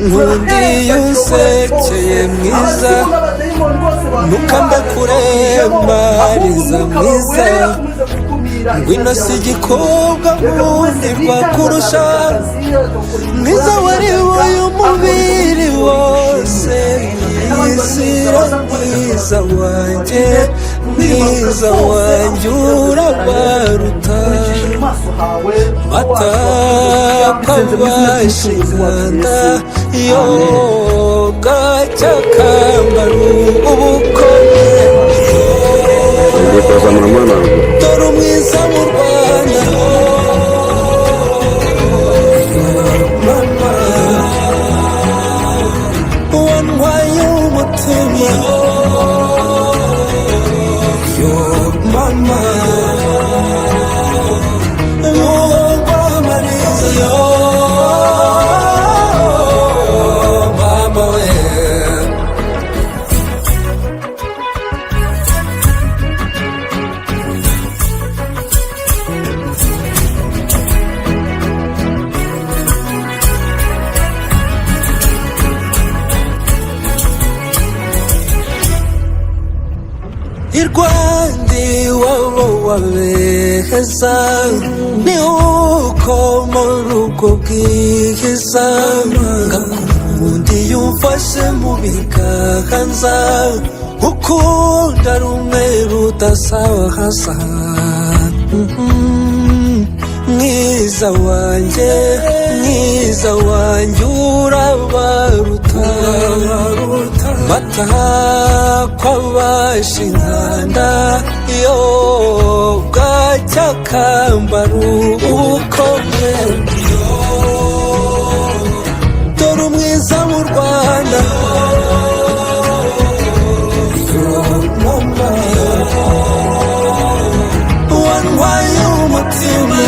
Nkundiye usekeye mwiza nukanda kurema riza mwiza ngwino si igikobwa mundi rwakurusha mwiza wari uyu mubiri wose yizira mwiza wanjye urabaruta matakabashinganda yoga cyakambaru ubukomeye dore umwiza mu Rwanda mama wantwaye umutima yo mama irwandi wabo wabeheza ni uko mu rugo bwiza ngakundi yumfashe mu biganza ukunda rumwe rudasaza mwiza wanjye urabaruta matakabashinganda yoga cyakambaru ubukomeye dore umwiza mu Rwanda wantwaye umutima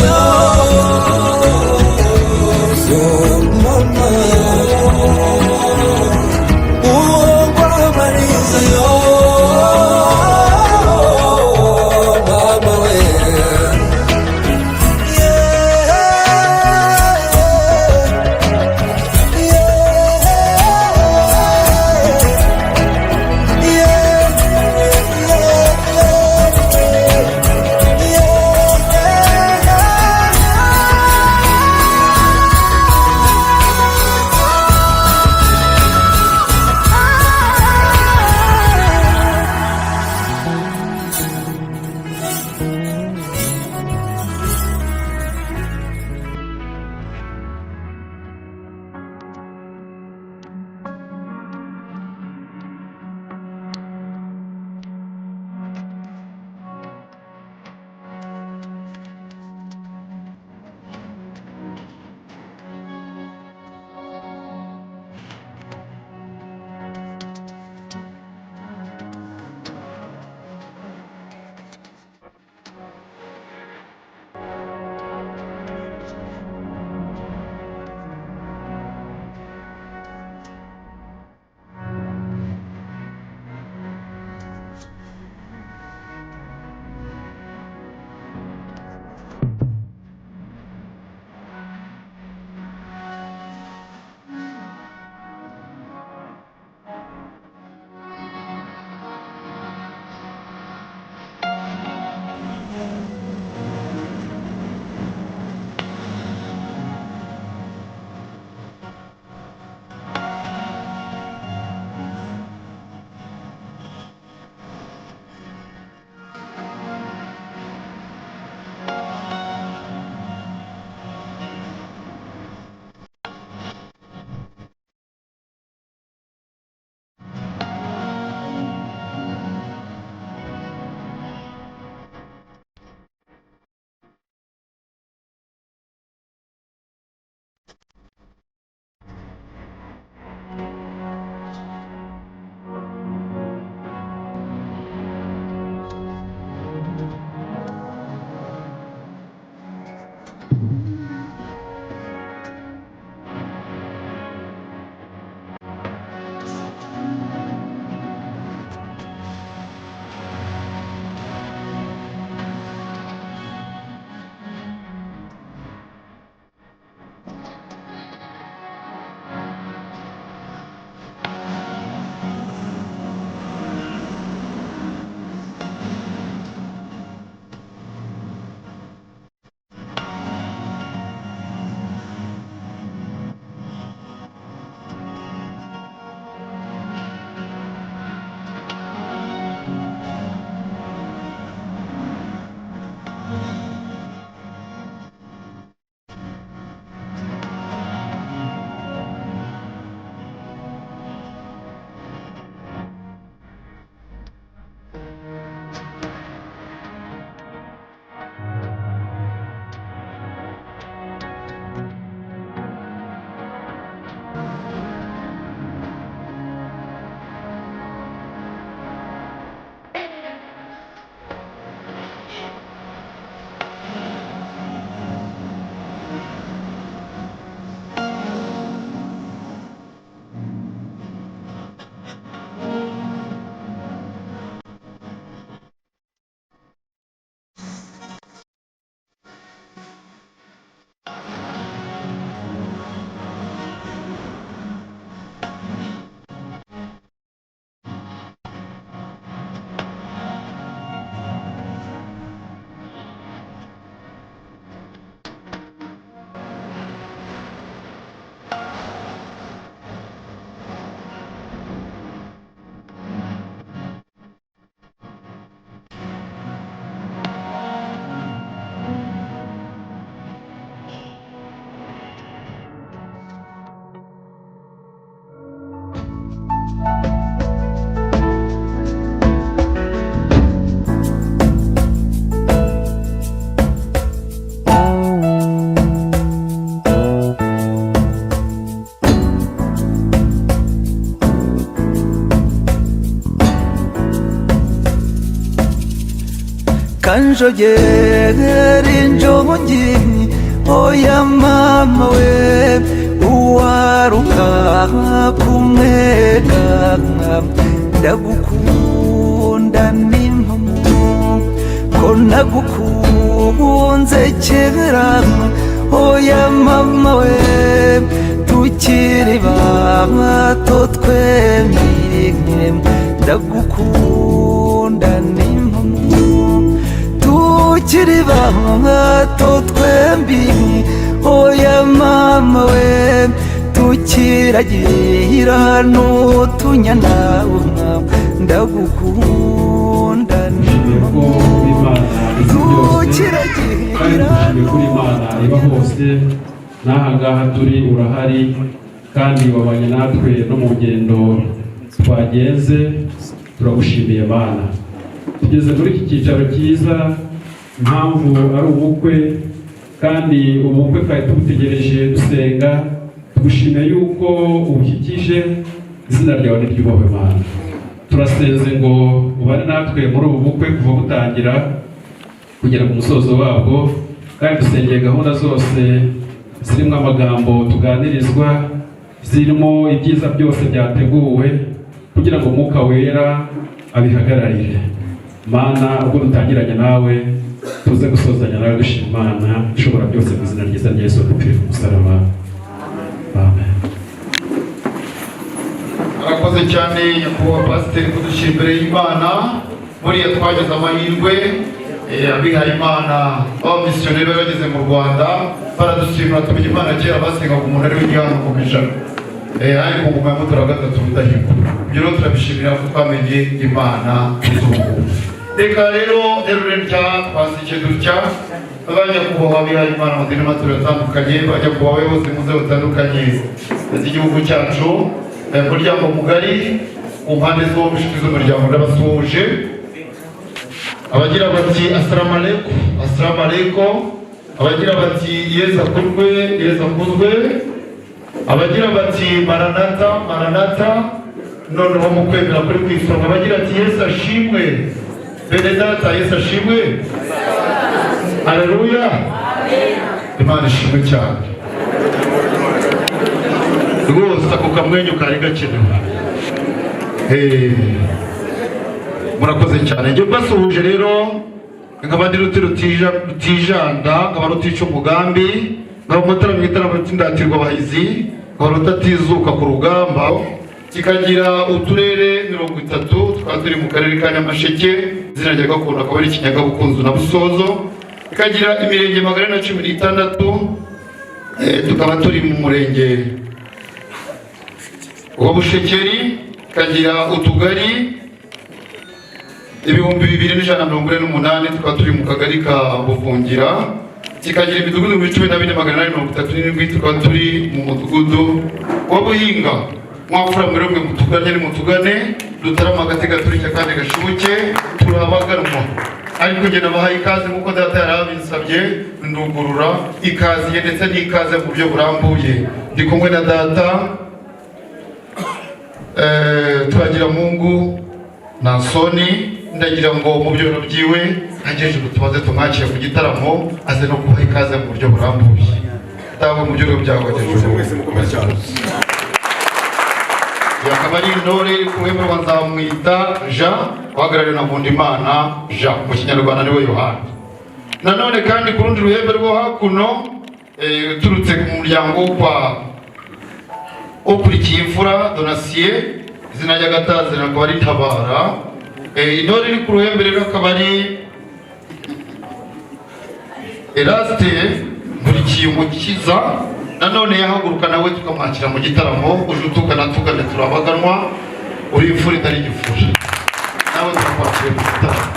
kanjogera injongi oya mama we uwaruka kumwega ndagukunda n'impamo ko nagukunze kera oya mama we tukiri bato twembi ndagukunda n'impamo tukiri bato twembi oya mama we tukiragira n'utunyana ndagukunda n'impamo tukiragira kuri Imana iba hose n'ahangaha turi urahari kandi wabanye natwe no mu rugendo twagenze turagushimiye Mana tugeze muri iki cyicaro cyiza impamvu ari ubukwe kandi ubukwe twari tubutegereje dusenga tugushimiye yuko ubushyikije izina ryawe niryubahwe Mana turasenze ngo ubane natwe muri ubu bukwe kuva butangira kugera ku musozo wabwo kandi dusengeye gahunda zose zirimo amagambo tuganirizwa zirimo ibyiza byose byateguwe kugira ngo Mwuka Wera abihagararire Mana ubwo dutangiranye nawe tuze gusozanya nawe dushima Imana ishobora byose mu izina ryiza rya Yesu dupfire ku musaraba amen. Arakoze cyane nyakubahwa pasiteri kudushyira imbere y'Imana buriya twageze amahirwe abihaye Imana abamisiyoneri bageze mu Rwanda baradushimira tumenya Imana kera basengaga umuntu ari w'igihano ku ijana ariko mu ngoma ya Mutara wa gatatu Rudahigwa ibyo rero turabishimira ko twamenye Imana iz'ubukungu. Reka rero rya twasike dutya abanyakubahwa abihaye Imana amadini n'amatorero atandukanye bajya kuba abayobozi mu nzego zitandukanye z'igihugu cyacu umuryango mugari ku mpande zombi inshuti z'umuryango n'abasuhuje abagira bati assalamu alaikum abagira bati Yesu akurwe Yesu akuzwe abagira bati maranata noneho mu kwemera kuri kwisonga abagira ati Yesu ashimwe bene data Yesu ashimwe haleluya Imana ishimwe cyane rwose ako kamwenyu kari gakenewe murakoze cyane njye basuhuje rero nk'abandi rutijanda nkaba rutica umugambi nkaba umutara mu itaramo cy'indatirwa abahizi nkaba rutatizuka ku rugamba kikagira uturere 30 tukaba turi mu karere ka Nyamasheke izina rya gakondo akaba ari Kinyaga Bukunzu na Busozo ikagira imirenge 116 tukaba turi mu murenge wa Bushekeri ikagira utugari 2148 tukaba turi mu kagari ka Buvungira kikagira imidugudu 14837 tukaba turi mu mudugudu wa Buhinga mwafura muri mwe mutugane dutarama agatega turi kandi gashubuke turabaganwa ariko nge nabahaye ikaze muko data yarabinsabye ndugurura ikaze ndetse n'ikaze mu byo burambuye ndi kumwe na data turagira Mungu na Soni ndagira ngo mu byo byiwe ageje tubaze tumwakiye ku gitaramo aze no kubaha ikaze mu buryo burambuye tawe mu byo byawe yakaba ari intore kumwe mu Rwanda mwita Jean wahagarariwe na Nkundimana Jean mu Kinyarwanda niwe Yohana nanone kandi ku rundi ruhembe rwo hakuno turutse ku muryango kwa ukurikiye imfura Donatien izina ry'agatazi nakaba ari Tabara intore iri ku ruhembe rero akaba ari Eraste Nkurikiye Umukiza nanone yahaguruka nawe tukamwakira mu gitaramo ujutukana tugane turabaganwa uri imfura itari igifura nawe turakwakira mu gitaramo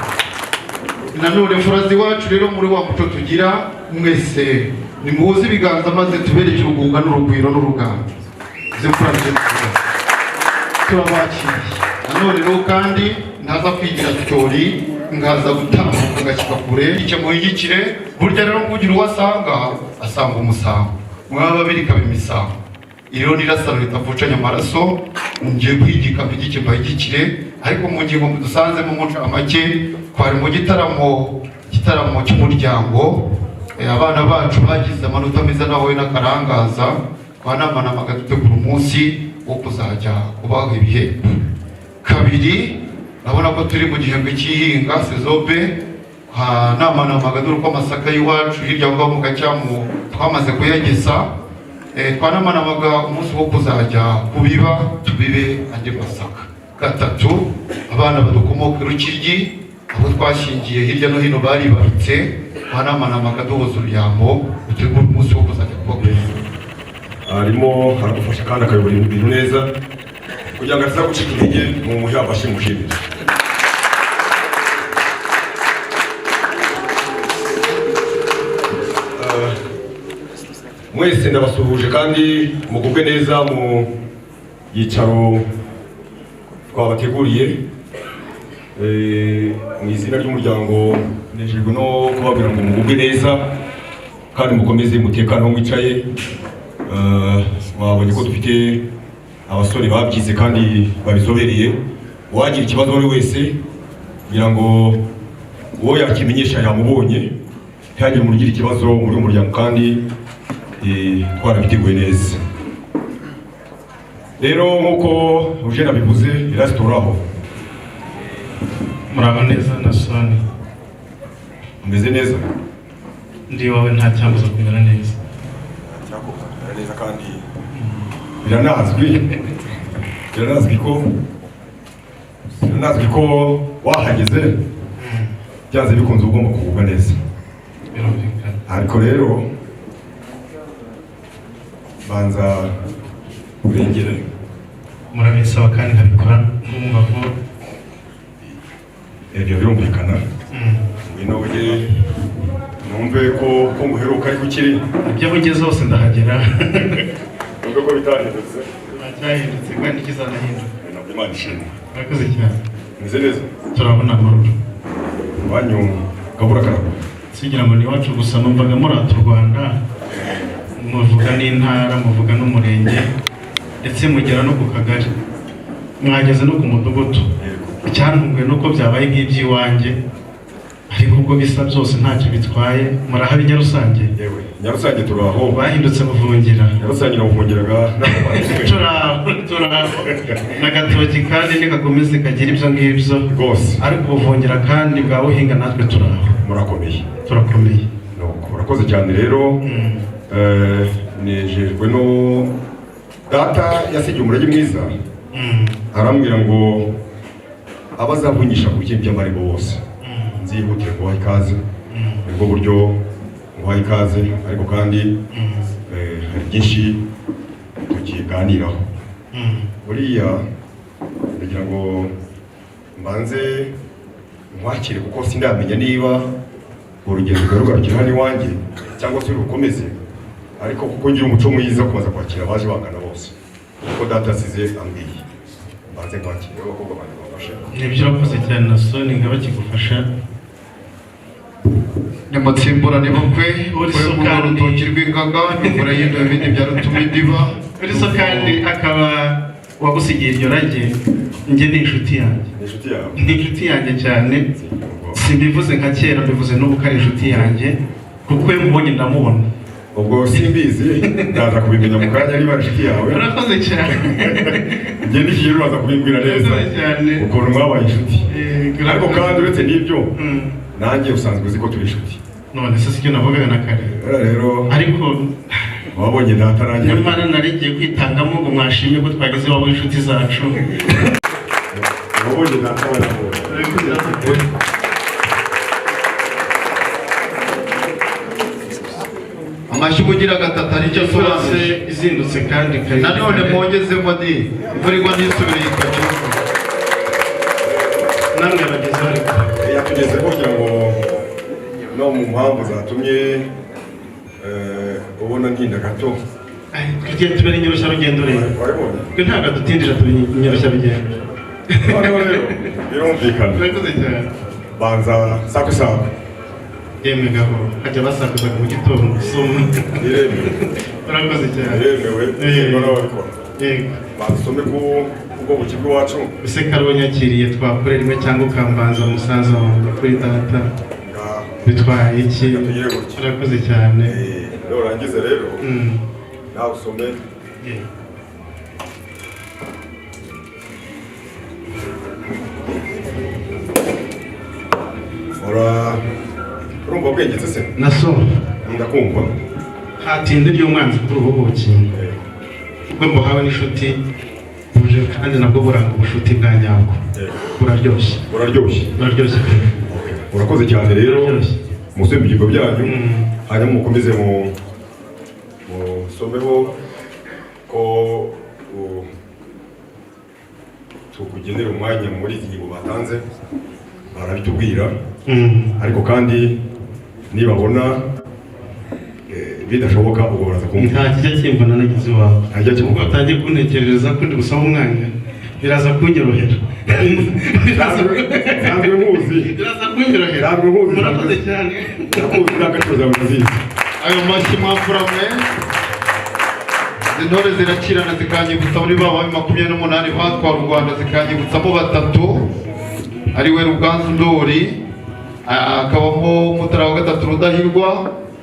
nanone imfura ziwacu rero muri wa muco tugira mwese nimuhuze ibiganza maze tubereke urugunga n'urugwiro n'urugamba zimfura turabakiriye nanone rero kandi ntaza kwigira cyori ngaza gutambuka gashyika kure icyo muhigikire burya rero kugira uwasanga asanga umusango mwaba babiri kaba imisango iriho nirasaro ritavucanya amaraso ngiye kwigika mbigike mbagikire ariko mu ngingo dusanze mu muco amake kwari mu gitaramo igitaramo cy'umuryango. Abana bacu bagize amanota meza nawe n'akarangaza, twanamanaga dutegura umunsi wo kuzajya kubaha ibihembo. Kabiri, urabona ko turi mu gihembwe cy'ihinga sezobe, namanamaga dore ko amasaka y'iwacu hirya ngaho mu Gacyamu twamaze kuyagesa. Twanamanamaga umunsi wo kuzajya kubiba tubibe andi masaka. Gatatu, abana badukomoka Rukiryi abo twashingiye hirya no hino baribarutse, twanamanamaga duhoza uruyango dutegura umunsi wo kuzajya kubagurira. Harimo haradufasha kandi akayobora ibintu neza kugira ngo ataza gucika intege mu muhamba ashimushimira. Mwese ndabasuhuje kandi mugubwe neza mu yicaro twabateguriye. Mu izina ry'umuryango nejejwe no kubabwira ngo mugubwe neza kandi mukomeze umutekano aho mwicaye. Mwabonye ko dufite abasore babyize kandi babizobereye. Uwagira ikibazo ari wese kugira ngo uwo yakimenyesha yamubonye, ntihagire umuntu ugira ikibazo muri uyu muryango kandi twarabiteguye neza. Rero nk'uko Eugene abivuze, irasitoraho muraba neza na Soni. umeze neza? Ndi wawe nta cyambuza kumera neza. Kumera neza kandi biranazwi ko wahageze byanze bikunze ugomba kugubwa neza. Ariko rero banza urengere. Murabisaba kandi nkabikora numva ko ibyo birumvikana. Ngwino ujye numve ko nguheruka ariko ukiri. ibyo bugeze hose ndahagera. Numve ko bitahindutse. Cyahindutse kandi kizanahinduka. Nabyo Imana ishimwe. Murakoze cyane. Meze neza? Turabona amahoro. Wanyu kabura karabo. Sigira ngo ni iwacu gusa, numvaga murata u Rwanda, muvuga n'intara, muvuga n'umurenge, ndetse mugera no ku kagari, mwageze no ku mudugudu. Icyantunguye nuko byabaye nk'iby'iwanjye, ariko ubwo bisa byose ntacyo bitwaye. Murahaba Nyarusange? Yewe Nyarusange turaho. Bahindutse Buvungira. Nyarusange nabuvungiraga turaho n'agatoki kandi nikakomeze kagira ibyo ngibyo rwose. Ariko Buvungira kandi bwa Buhinga natwe turaho. Murakomeye. Turakomeye. Murakoze cyane rero. Nejejwe no data yasigiye umurage mwiza. Arambwira ngo abazavunyisha ku kintu by'amari bose nzihutire kubaha ikaze. Ubwo buryo nguhaye ikaze, ariko kandi hari byinshi tukiganiraho. Buriya ndagira ngo mbanze nkwakire kuko sindamenya niba urugendo rwarugarukira hano iwanjye cyangwa se rukomeze, ariko kuko ngira umuco mwiza kumaza kwakira abaje bangana bose kuko data asize ambwiye. Mbanze nkwakire abakobwa banjye bafashe. Nibyo urakoze cyane na Soni, nkaba kigufasha. Nimutsimburane bukwe uri mu rutoki rw'ingaga, imvura y'indobo ibindi bya rutumidiba. Uri so kandi akaba wagusigiye iryo rage. Njye ni inshuti yanjye. Ni inshuti yawe? Ni inshuti yanjye cyane. Simbivuze nka kera, mbivuze n'ubu ko ari inshuti yanjye, kuko iyo mubonye ndamubona. Ubwo simbizi ndaza kubimenya mu kanya niba inshuti yawe. Urakoze cyane. Njye n'ikigero uraza kubimbwira neza ukuntu mwabaye inshuti. Ariko kandi uretse n'ibyo nanjye usanzwe uzi ko turi inshuti. None se sicyo navugaga na kare. Rero ariko wabonye data nanjye Imana narigiye kwitangamo ngo mwashimye ko twageze iwabo inshuti zacu. wabonye data wanaho. Amashyi ugira gatatu aricyo Turase izindutse kandi kare. nanone mwongezemo di imvura igwa n'isubire yitwa Kivu. Namwe bageze ariko Yatugezeho kugira ngo no mu mpamvu zatumye ubona ntinda gato. tugiye tubere inyorosha rugendo rero. Wabibonye? Twe ntabwo dutindije tubere inyorosha rugendo. Noneho rero birumvikana. Urakoze cyane. Banza sakwe sakwe. Yemwe gaho hajya basakuza mu gitondo soma. Iremewe. Urakoze cyane. Iremewe. Noneho babikora. Yego. Basome ku ubwo kigo wacu. Ese karabo nyakiriye twakorera imwe cyangwa ukambanza umusaza wanjye kuri data. bitwaye iki urakoze cyane urangize rero nawe usome urumva bwengetse se nasoma ndakumva hatinde ry'umwanzi kuri ubu buki ubwo mbuhawe n'inshuti buje kandi nabwo buranga ubushuti bwa nyabwo buraryoshye urakoze cyane rero musome ibigo byanyu hanyuma mukomeze musomeho ko tukugenera umwanya muri iki gihe batanze barabitubwira ariko kandi nibabona bidashoboka ubwo baraza kumva nta kijya kimbona nagize iwawe ubwo utangiye kuntekerereza ko ndi gusaba umwanya biraza kunyorohera ntabwo nkuzi murakoze cyane nakuzi n'agaciro zawe nziza ayo mashyi mwafuramwe intore zirakirana zikanyibutsa muri ba 28 batwara u Rwanda zikanyibutsamo 3 ari we Ruganzu Ndori akabamo Mutara wa gatatu Rudahirwa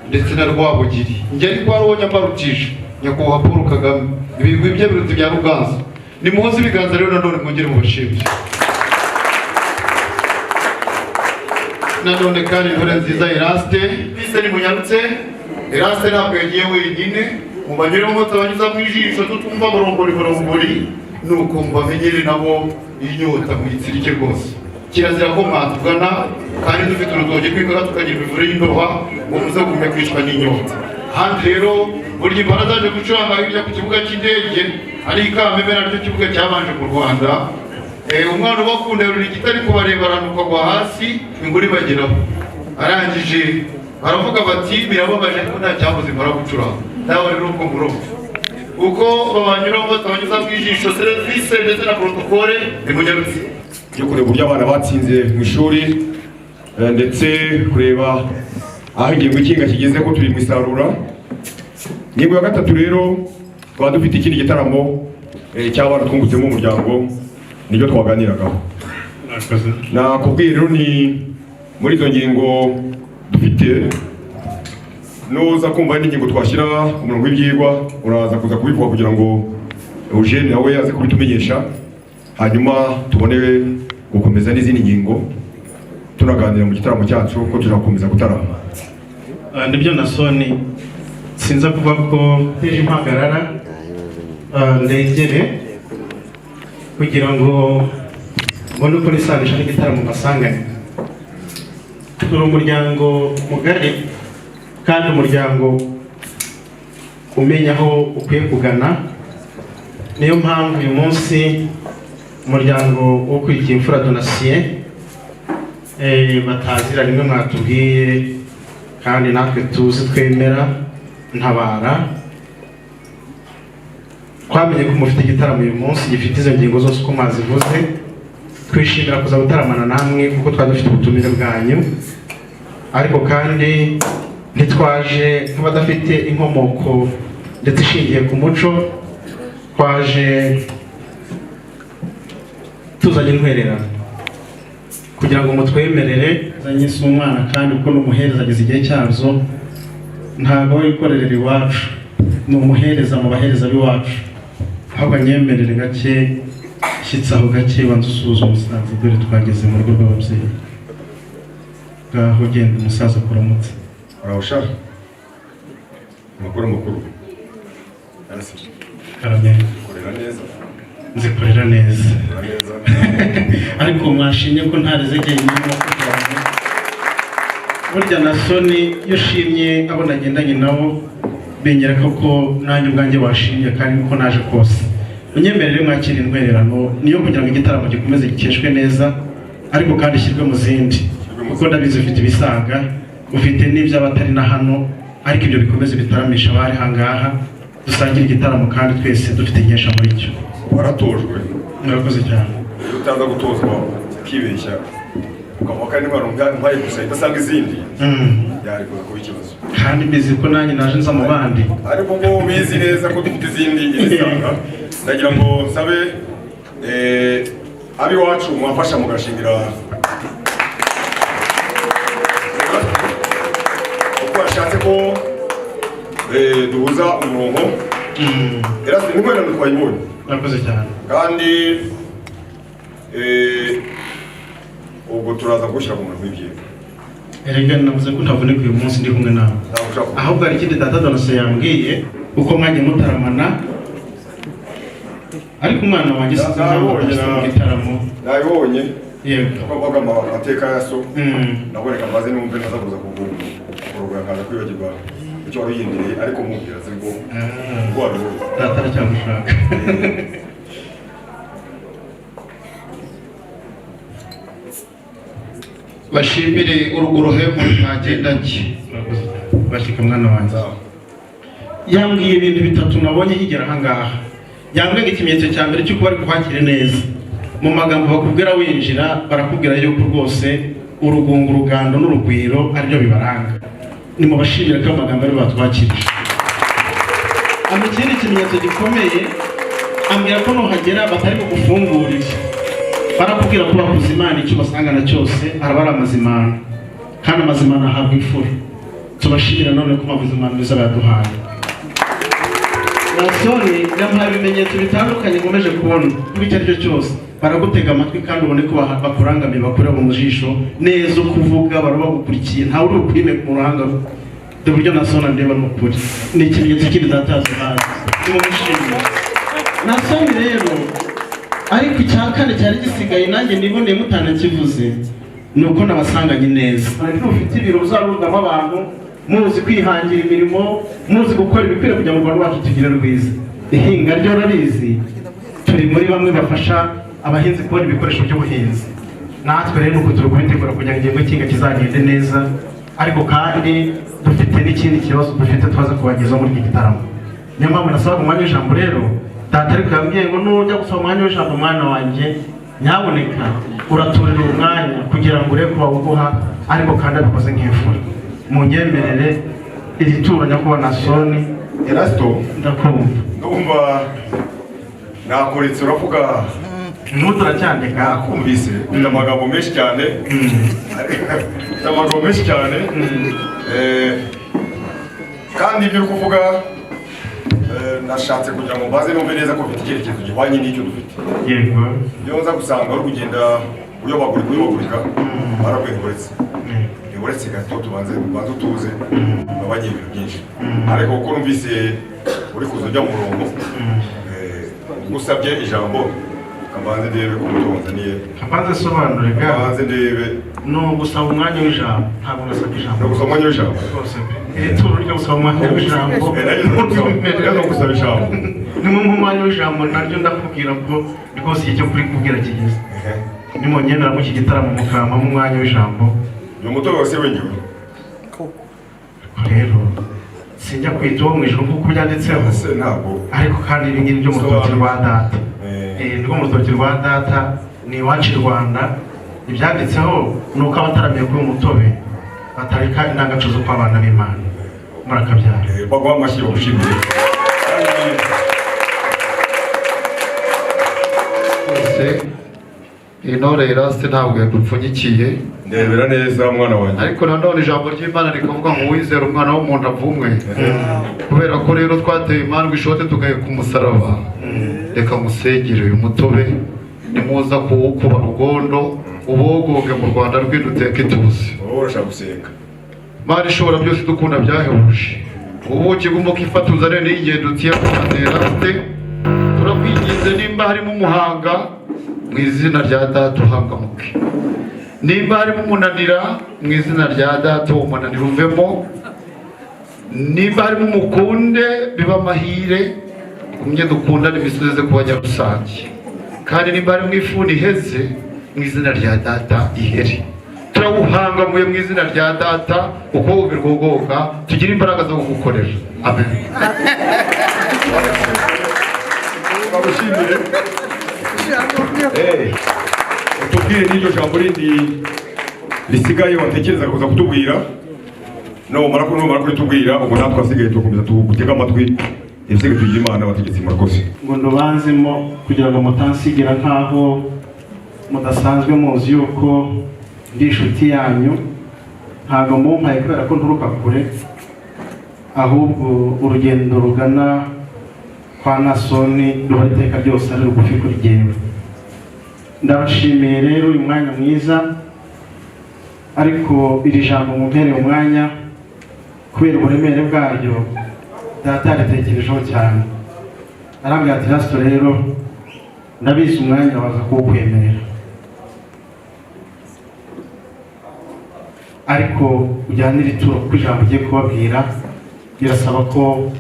ndetse na Rwabugiri njye ariko hariho Nyambarukije nyakubahwa Paul Kagame ibigwi bye biruta bya Ruganzu ni muzi ibiganza rero nanone mwongere mu bashimye nanone kandi intore nziza Eraste bise ni munyarutse Eraste ntabwo yagiye wenyine mubanyure mu tabanyuza mu ijisho tutumva borongori nuko mbamenyere nabo inyota mu gitsirike rwose kirazira ko mwatugana kandi dufite urutoki kwikora tukagira imivure y'indoha ngo muze gume kwicwa n'inyota handi rero burya impara zaje gucuranga hirya ku kibuga cy'indege ari Kamembe naryo kibuga cyabanje mu Rwanda umwana ubakunda ruri kitari kubareba aranuka agwa hasi inguri bageraho arangije baravuga bati birababaje ko nta cyabuze impara gucuranga nawe rero uko murobo uko babanyuraho batabanyuza mu ijisho serivisi ndetse na protokole ni munyarutse yo kureba uburyo abana batsinze mu ishuri ndetse kureba aho ingingo ikinga kigeze ko turi mu isarura. Ingingo ya gatatu rero twaba dufite ikindi gitaramo cy'abana twungutsemo umuryango nibyo twaganiragaho. Nakubwiye rero ni muri izo ngingo dufite nuza kumva n'ingingo twashyira ku murongo w'ibyigwa uraza kuza kubivuga kugira ngo Eugene nawe aze kubitumenyesha hanyuma tubone gukomeza n'izindi ngingo tunaganira mu gitaramo cyacu ko tuzakomeza gutarama. Nibyo nasoni sinza kuvuga ko teje impagarara ndegere kugira ngo mbone uko nisanisha n'igitaramo masangane. Turi umuryango mugari kandi umuryango umenya aho ukwiye kugana, niyo mpamvu uyu munsi umuryango wo kwigira imfura Donatien batazira rimwe mwatubwiye kandi natwe tuzi twemera ntabara twamenye ko mufite igitaramo uyu munsi gifite izo ngingo zose uko mwazivuze. Twishimira kuza gutaramana namwe kuko twari dufite ubutumire bwanyu, ariko kandi ntitwaje nk'abadafite inkomoko ndetse ishingiye ku muco, twaje tuzanye intwererano kugira ngo mutwemerere zanye si umwana kandi uko n'umuhereza ageze igihe cyazo ntabwo wikorerera iwacu, ni umuhereza mu bahereza b'iwacu, ahubwo nyemerere gake shyitsa aho gake banza usuhuza umusaza dore twageze mu rugo rw'ababyeyi. Ngaho ugenda umusaza kuramutse. Arabasha amakuru makuru karamye korera neza nzikorera neza ariko mwashimye ko ntareze jyenyine burya na soni iyo ushimye abo nagendanye nabo bengera ko nanjye ubwanjye washimye kandi ko naje kose. Unyemerere mwakira intwererano niyo kugira ngo igitaramo gikomeze gikeshwe neza ariko kandi ishyirwe mu zindi kuko ndabizi ufite ibisaga ufite n'iby'abatari na hano, ariko ibyo bikomeze bitaramisha abari hangaha dusangira igitaramo kandi twese dufite inyesha muri cyo. Waratojwe murakoze cyane. Iyo utaza gutozwa ukibeshya ukavuga kandi mpaye gusa idasanga izindi yari kuba ikibazo, kandi mbizi ko nanjye naje nza mu bandi ariko ngo bizi neza ko dufite izindi izisanga. Ndagira ngo nsabe abiwacu mwafasha mugashingira nashatse ko duhuza umurongo Erasme n'ingorane twayibonye Murakoze cyane kandi ubwo turaza gushyira mu muntu w'ibyego erega navuze ko ntavunika uyu munsi ndi kumwe nawe ahubwo hari ikindi data Donose yambwiye uko mwagiye mutaramana ariko umwana wanjye sinzi mu gitaramo nabibonye yego twavuga amateka ya so naboneka maze numve naza kuza kuvuga nkaza kwibagirwa icyo wari yindireye ariko mubwira azi ngo wabibonye data aracyamushaka bashimire uruhemu mwagendanye bashika mwana wanjye yambwiye ibintu bitatu nabonye higera ahangaha yambwiye ikimenyetso cya mbere cy'uko bari kuhakire neza mu magambo bakubwira winjira barakubwira yuko rwose urugungu urugando n'urugwiro aribyo bibaranga ni mu bashimira ko amagambo ari batwakirije ikindi kimenyetso gikomeye ambwira ko nuhagera batari bugufungurire barakubwira ko bakuze Imana icyo basangana cyose araba ari amazimano kandi amazimano ahabwa imfura tubashimira none ko amazimano meza baduhaye nasone yamuhaye ibimenyetso bitandukanye nkomeje kubona kuri icyo ari cyo cyose baragutega amatwi kandi ubone ko bakurangamiye bakureba mu jisho neza kuvuga baraba bagukurikiye ntawe uri bukwime ku ruhanga de buryo nasona ndeba n'ukuri ni ikimenyetso kindi datazi hazi nimushimire nasone rero ariko icya kane cyari gisigaye nanjye niboneye mutanakivuze ni uko nabasanganye neza ariko ufite ibiro uzarundamo abantu muzi kwihangira imirimo muzi gukora ibikwiriye kugira ngo u Rwanda rwacu tugire rwiza ihinga ryo rarizi turi muri bamwe bafasha abahinzi kubona ibikoresho by'ubuhinzi natwe rero nuko turi kubitegura kugira ngo igihembwe cy'inga kizagende neza ariko kandi dufite n'ikindi kibazo dufite twaza kubagezaho muri iki gitaramo niyo mpamvu nasaba umwanya w'ijambo rero data ariko yambwiye ngo nujya gusaba umwanya w'ijambo mwana wanjye nyaboneka uraturira umwanya kugira ngo urebe ko bawuguha ariko kandi abikoze nk'imfura munyemerere iri turo nyakubahwa Nasoni Erasto ndakumva ndumva nakuretse uravuga ntuturacyandika nakumvise ufite amagambo menshi cyane ufite amagambo menshi cyane kandi ibyo uri kuvuga nashatse kugira ngo mbaze numve neza ko ufite icyerekezo gihwanye n'icyo dufite yego iyo nza gusanga uri kugenda uyobagurika barakwihoretse uretse gato tubanze utuze babagiye ibintu byinshi ariko kuko numvise uri kuza ujya mu murongo ugusabye ijambo kabanze ndebe ko mutonzaniye kabanze sobanure ga kabanze ndebe no gusaba umwanya w'ijambo ntabwo nasabye ijambo no gusaba umwanya w'ijambo rwose turo ryo gusaba umwanya w'ijambo no gusaba ijambo ni mu mwanya w'ijambo naryo ndakubwira ko rwose igihe cyo kuri kubwira kigeze nimunyendera mu iki gitaramo mukama mu mwanya w'ijambo ni umutobe wose wenyewe rero sinjya kwita uwo mu ijuru kuko byanditseho ntabwo ariko kandi ibi ngibi byo mu rutoki rwa data rwo mu rutoki rwa data ni iwacu i Rwanda ibyanditseho ni uko abataramiye kuri umutobe batareka indangagaciro zo kuba abana b'Imana murakabyara bagwa amashyi bagushimire intore Eraste ntabwo yadupfunyikiye ndebera neza mwana wanjye ariko nanone ijambo ry'Imana rikavuga ngo uwizera umwana w'umuntu avumwe kubera ko rero twateye imandwa ishote tugaye ku musaraba reka musengere uyu mutobe nimuza kuwukuba rugondo ubogoge mu Rwanda rw'iduteka ituze urashaka gusenga Mana ishobora byose dukunda byahebuje ubuki bw'umuko ifatuza rero n'ingendutsi ya Eraste turakwinginze nimba harimo umuhanga mu izina rya data uhangamuke nimba harimo umunanira mu izina rya data uwo munanira uvemo nimba harimo umukunde biba amahire umye dukundane imisozi ku banyarusange kandi nimba harimo ifuni iheze mu izina rya data ihere turawuhangamuye mu izina rya data uko ubirwogoga tugire imbaraga zo kugukorera amen bagushimire utubwire n'iryo jambo rindi risigaye watekereza kuza kutubwira numara kuritubwira ubwo natwe asigaye tukomeza tugutega amatwi ibisigaye tugira Imana bategetse murakoze ngo ndubanzemo kugira ngo mutansigira nkaho mudasanzwe muzi yuko ndi inshuti yanyu ntabwo mumpaye kubera ko nturuka kure ahubwo urugendo rugana kwa Nasoni ruba iteka ryose ari rugufi kuri jyewe. Ndabashimiye rero uyu mwanya mwiza, ariko iri jambo mumpereye umwanya kubera uburemere bwaryo data yaritekerejeho cyane. Arambwira ati Rasito rero ndabizi umwanya waza kuwukwemerera, ariko ujyanira ituro kuko ijambo ugiye kubabwira birasaba ko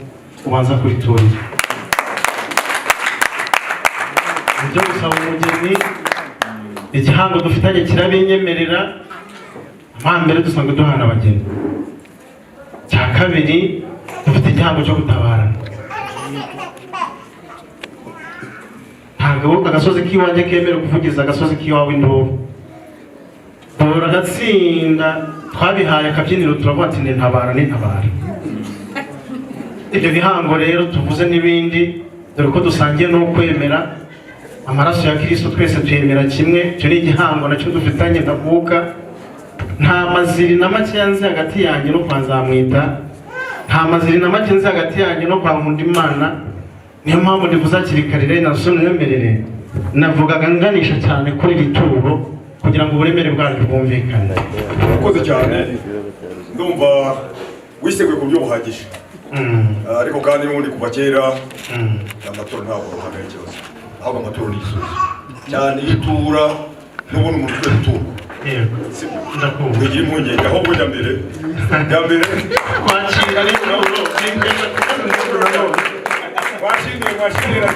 ubanza kuriturira. Ibyo gusaba umugeni igihango dufitanye kirabinyemerera. Mbere dusanzwe duhana abageni. Cya kabiri dufite igihango cyo gutabarana. Ntabwo agasozi k'iwanjye kemera kuvugiza agasozi k'iwawe induru. Dora agatsinda twabihaye akabyiniro turavuga ati ntabara n'intabara. Ibyo bihango rero tuvuze n'ibindi, dore ko dusangiye no kwemera amaraso ya Kristo, twese tuyemera kimwe. Icyo ni igihango nacyo dufitanye ndavuka. Nta maziri na make yanze hagati yanjye no kwa Nzamwita, nta maziri na make nzi hagati yanjye no kwa Nkundimana. Niyo mpamvu ndivuze hakiri kare rero Nasoni mwemerere, navugaga nganisha cyane kuri iri turo kugira ngo uburemere bwaryo bwumvikane. Urakoze cyane, ndumva wiseguye ku buryo buhagije. Ariko kandi n'ubundi kuva kera amatora ntabwo ntabwo ari ikibazo, ahubwo amatora ni igisubizo cyane. Itura n'ubundi umuntu ukwiye gutura. Ndakumva. Wigira impungenge ahubwo jya mbere kwakira rero washimira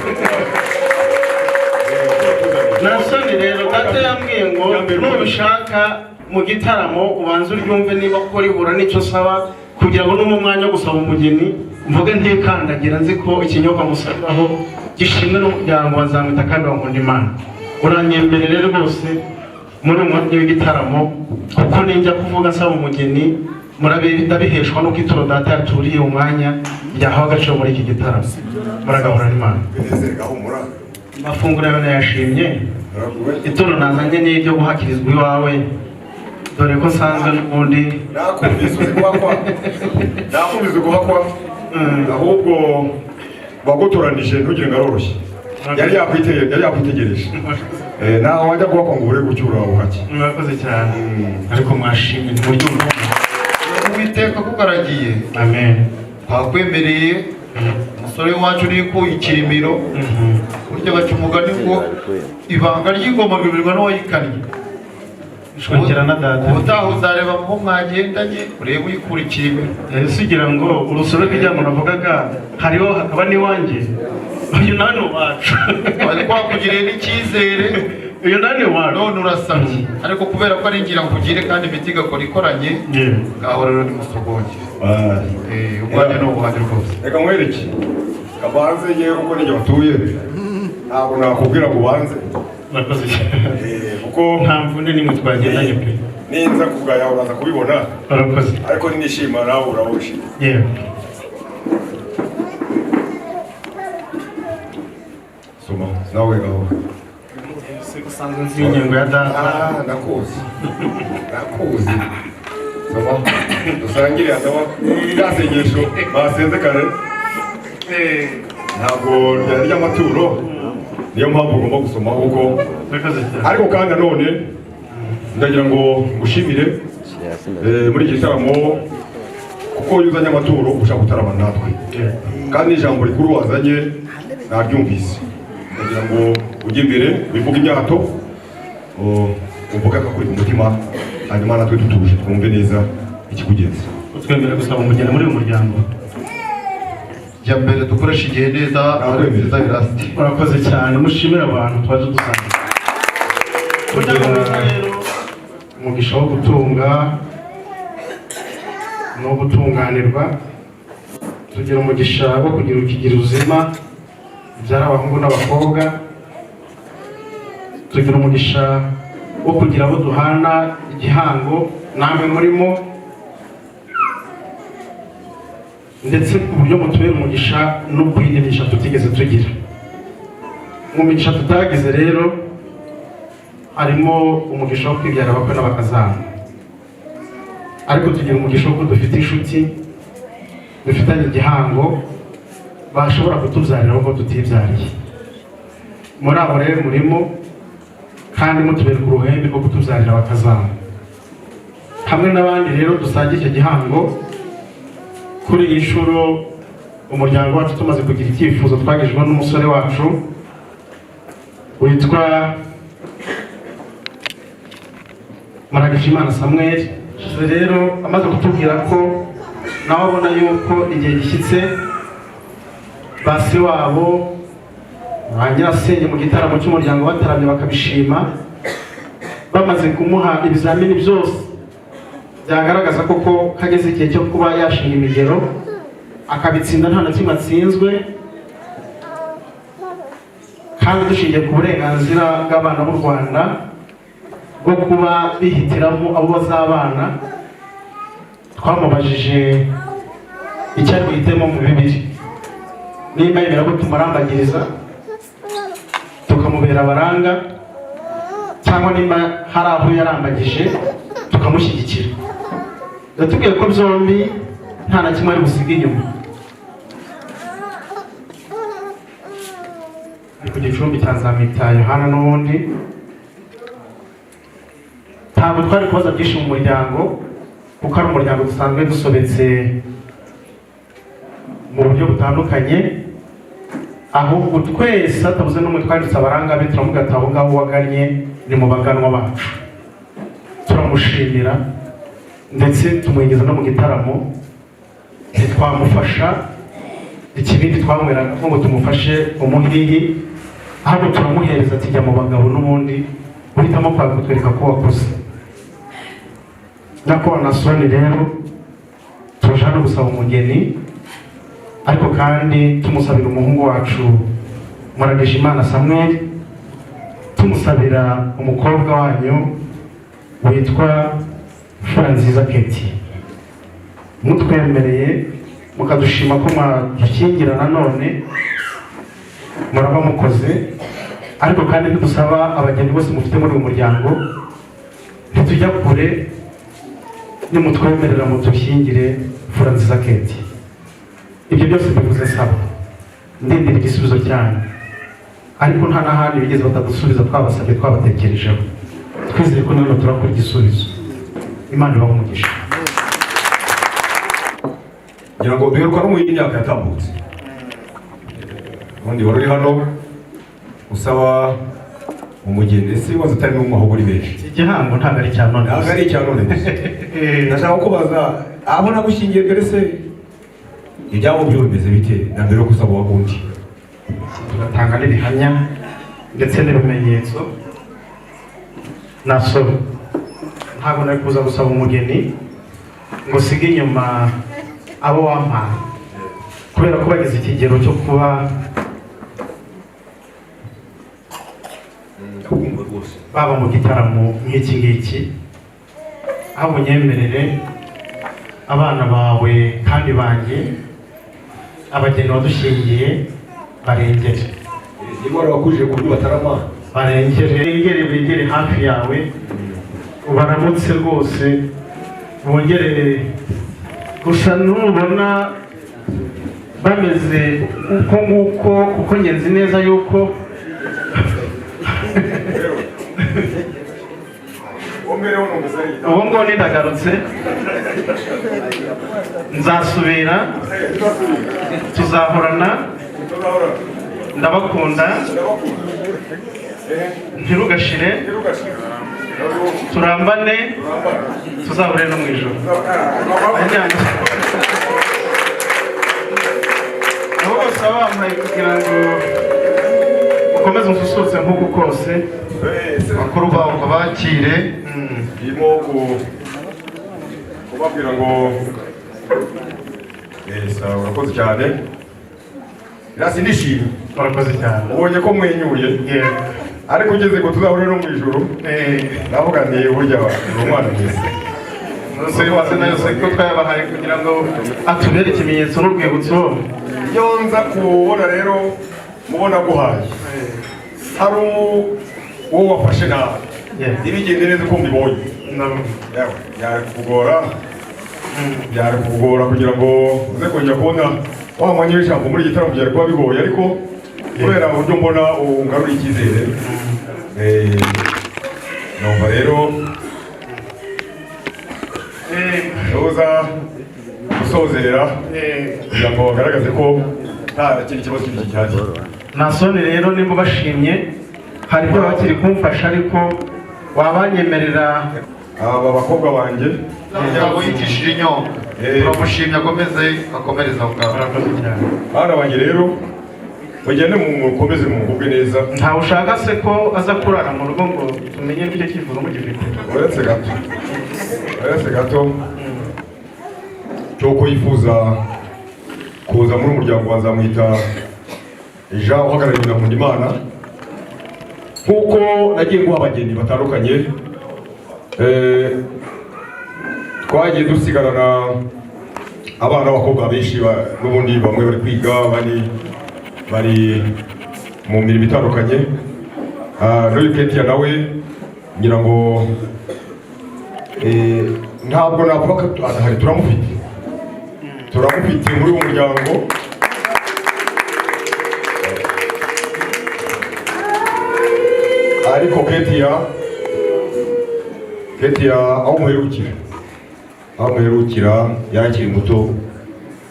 Nasoni rero data yambwiye ngo nubishaka mu gitaramo ubanza uryumve niba ko ribura n'icyo saba, kugira ngo no mu mwanya wo gusaba umugeni mvuge ntikandagira nzi ko ikinyobwa musabiraho gishimwe n'umuryango wa Nzamwita kandi wa Nkundimana. Uranyemerere rwose muri umwanya w'igitaramo, kuko ninjya kuvuga nsaba umugeni ndabiheshwa nuko ituro data yaturiye umwanya ryahawe agaciro muri iki gitaramo. Muragahorana Imana. Amafunguro yawe nayashimye, ituro nazanye ni iryo guhakirizwa iwawe, dore ko nsanzwe n'ubundi nakumvize guhakwa, ahubwo wagutoranije ntugire ngo aroroshye. Yari yakwitegereje. Nawe wajya guhakwa ngo ubure gucyura uhake. Murakoze cyane, ariko mwashimye mu buryo Uwiteka kugaragiye. Amen. Twakwemereye umusore wacu uri ku ikirimiro, burya baca umugani ngo ibanga ry'ingoma ribirirwa n'uwayikannye. Shongera na data. Ubutaha uzareba mu mwagendanye urebe uyikura ikirimiro. Sugira ngo urusoro rw'ijambo navugaga hariho hakaba n'iwanjye. Uyu nani wacu. Bari kwakugiriye n'icyizere. Uyu nani wacu. None urasabye. Ariko kubera ko ari ngira nkugire kandi imiti igakora ikoranye, ngaho rero ni musogonge. Ubwanjye ni ubuhande rwose. Reka nkwereke kabanze yewe uko nijye batuye, ntabwo nakubwira ngo ubanze. Murakoze cyane. Kuko nta mvune nimwe twagendanye pe. Ninza kubwaya uraza kubibona. Murakoze. Ariko nishima nawe urabushe. Soma nawe aho. Usanzwe nzi ingingo ya data. Nakuzi. Soma dusangire hano byasengesho basenze kare. Ntabwo ryari ry'amaturo, niyo mpamvu ugomba gusoma kuko. Ariko kandi none ndagira ngo ngushimire muri iki gitaramo, kuko yuzanye amaturo ushaka gutarama natwe, kandi ijambo rikuru wazanye naryumvise. Ndagira ngo ujye imbere wivuge imyato, uvuge akakuri ku mutima, hanyuma natwe dutuje twumve neza ikikugenza. Twemera gusaba umugeni muri uyu muryango. Jya mbere dukoresha igihe neza, abaremeza birasti. Murakoze cyane, mushimire abantu twaje dusanga. Kugira rero umugisha wo gutunga no gutunganirwa, tugira umugisha wo kugira ukigira uzima, byara abahungu n'abakobwa, tugira umugisha wo kugira abo duhana igihango namwe murimo, ndetse ku buryo mutubera umugisha no kwihimisha tutigeze tugira. Mu migisha tutagize rero harimo umugisha wo kwibyara abakwe n'abakazana, ariko tugira umugisha wo dufite inshuti dufitanye igihango bashobora kutubyarira kuko tutibyariye. Muri abo rero murimo kandi mutubereka uruhembe rwo kutubyarira bakazana. Hamwe n'abandi rero dusangiye icyo gihango, kuri iyi nshuro umuryango wacu tumaze kugira icyifuzo twagejejweho n'umusore wacu witwa Maragijimana Samuel. Rero amaze kutubwira ko nawe abona yuko igihe gishyitse base wabo ba nyirasenge mu gitaramo cy'umuryango bataramye bakabishima, bamaze kumuha ibizamini byose byagaragaza koko kageze igihe cyo kuba yashinga imigero akabitsinda nta na kimwe atsinzwe, kandi dushingiye ku burenganzira bw'abana b'u Rwanda bwo kuba bihitiramo abo bazabana. Twamubajije icyo ari buhitemo mu bibiri, nimba yemera ko tumurambagiriza tukamubera abaranga, cyangwa nimba hari aho yarambagije tukamushyigikira. Yatubwiye ko byombi nta na kimwe ari busiga inyuma. Ni ku gicumbi cya Nzamwita Yohana n'ubundi. Ntabwo twari kubaza byinshi mu muryango kuko ari umuryango dusanzwe dusobetse mu buryo butandukanye, ahubwo twese hatabuze n'umwe twanditse abaranga be turavuga ati aho ngaho wagannye ni mu baganwa bacu. Turamushimira ndetse tumwegeza no mu gitaramo, ntitwamufasha ikibindi twamweraga ngo tumufashe umuhihi, ahubwo turamuhereza ati jya mu bagabo n'ubundi uhitamo kwa kutwereka ko wakuze. Nyakubahwa Nasoni rero tuje hano gusaba umugeni, ariko kandi tumusabira umuhungu wacu Maragijimana Samuel, tumusabira umukobwa wanyu witwa Furanziza Keti. Mutwemereye mukadushima ko mwadushyingira nanone muraba mukoze, ariko kandi ntidusaba abageni bose mufite muri uyu muryango, ntitujya kure, nimutwemerera mudushyingire Furanziza Keti. Ibyo byose bivuze saba, ndindira igisubizo cyanyu, ariko nta n'ahandi bigeze batadusubiza twabasabye twabatekerejeho. Twizeye ko none turakora igisubizo. Imana ibahe umugisha. ngira ngo duheruka no mu yindi myaka yatambutse, ubundi wari uri hano usaba umugeni, ese waza utari no mu mahuguri benshi. Igihango ntabwo ari cya none, ntabwo ari icya none gusa. Ndashaka kubaza abo nagushyingiye mbere, se ibyabo byo bimeze bite na mbere yo gusaba uwagundi? tugatanga n'ibihamya ndetse n'ibimenyetso. Nasoro ntabwo nari kuza gusaba umugeni ngo sige inyuma abo wampaye, kubera ko bageze ikigero cyo kuba baba mu gitaramo nk'iki ngiki. Aho unyemerere abana bawe kandi banjye, abageni wadushingiye barengere. Niba wakuje ku buryo batarama, barengere begere hafi yawe, ubaramutse rwose, bongere. Gusa nubona bameze uko nguko, kuko ngenzi neza yuko ubu ngubu ndagarutse, nzasubira, tuzahorana, ndabakunda, ntirugashire, turambane, tuzahure no mu ijoro. Abo bose bampaye kugira ngo ukomeze umususurutse nk'uku kose, bakuru bawe ngo bakire. irimo kubabwira ngo sawa, urakoze cyane. Irasi ndishimye, murakoze cyane. ubonye ko mwenyuye, ariko ugeze ngo tuzahure no mu ijoro, navuga nti burya uri umwana mwiza. Umusore wase nayo ko twayabahaye kugira ngo atubere ikimenyetso n'urwibutso. Iyo nza kubona rero mubona guhaye, hari uwo wafashe nabi, ntibigende neza uko mbibonye, yakugora byari kugora kugira ngo uze kongera kubona wa mwanya w'ijambo muri gitaramo byari kuba bigoye, ariko kubera uburyo mbona ungarura icyizere numva rero uza gusozera kugira ngo bagaragaze ko nta kindi kibazo kindi cyari. Nasoni rero nimba bashimye hari ibyo bakiri kumfasha, ariko wabanyemerera aba bakobwa banjye ntabwo yitishije inyonga turamushimye akomereza aho ngaho. bana banjye rero mugende mukomeze mugubwe neza. ntawe ushaka se ko aza kurara mu rugo ngo tumenye n'icyo kivuga mugifite? uretse gato cy'uko yifuza kuza muri umuryango wa Nzamwita Jean uhagarariye na Nkundimana, nk'uko nagiye guha abageni batandukanye twagiye dusigarana abana b'abakobwa benshi n'ubundi bamwe bari kwiga, bari mu mirimo itandukanye. n'uyu Ketia nawe ngira ngo ntabwo navuga ko adahari, turamufite muri uwo muryango. ariko Ketia aho muherukira yarakiri muto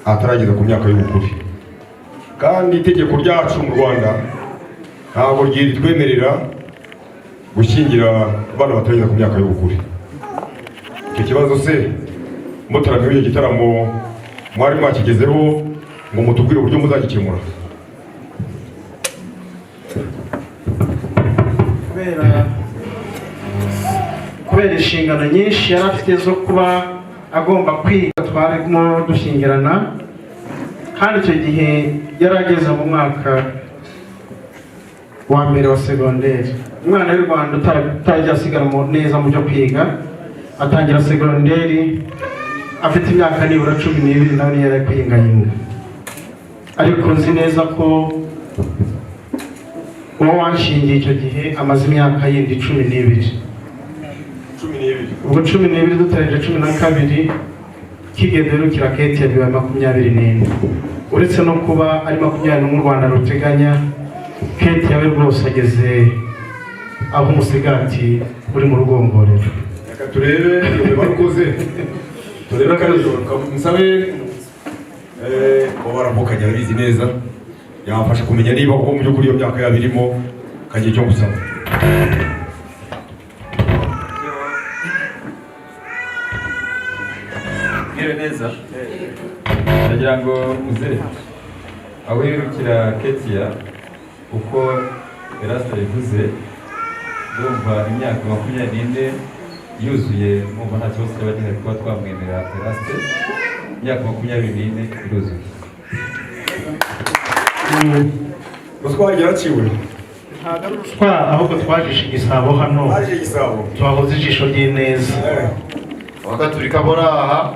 atarageza ku myaka y'ubukure, kandi itegeko ryacu mu Rwanda ntabwo ryitwemerera gushyingira abana batarageza ku myaka y'ubukure. icyo kibazo se mutaramiye icyo gitaramo mwari mwakigezeho ngo mutubwire uburyo muzagikemura? kubera inshingano nyinshi yari afite zo kuba agomba kwiga, twarimo dushyingirana, kandi icyo gihe yari ageze mu mwaka wa mbere wa segonderi. umwana w'u Rwanda utajya asigara neza mu byo kwiga atangira segonderi afite imyaka nibura 12 nawe yari kwiyingayinga. ariko nzi neza ko uwo wanshingiye icyo gihe amaze imyaka yindi 12. ubwo 12 dutarengeje 12 kigedero kira Ketia biba 24. uretse no kuba ari 20 mu Rwanda ruteganya, Ketia we rwose ageze aho umusigati uri mu rugomborero. reka turebe ibyo bakoze, turebe kandi musabe ko baramukanya bizi neza, yafasha kumenya niba ko mu by'ukuri iyo myaka yabirimo kagiye cyo gusaba. neza ndagira ngo uze aho yirukira Ketia uko Erasto yavuze, ndumva imyaka 24 yuzuye, mwumva nta kibazo cyaba gihari kuba twamwemerera Erasto imyaka 24 iruzuye. Ruswa ciwe ahubwo twajishe igisabo hano, twahoze ijisho ry'ineza. Abagatulika boraha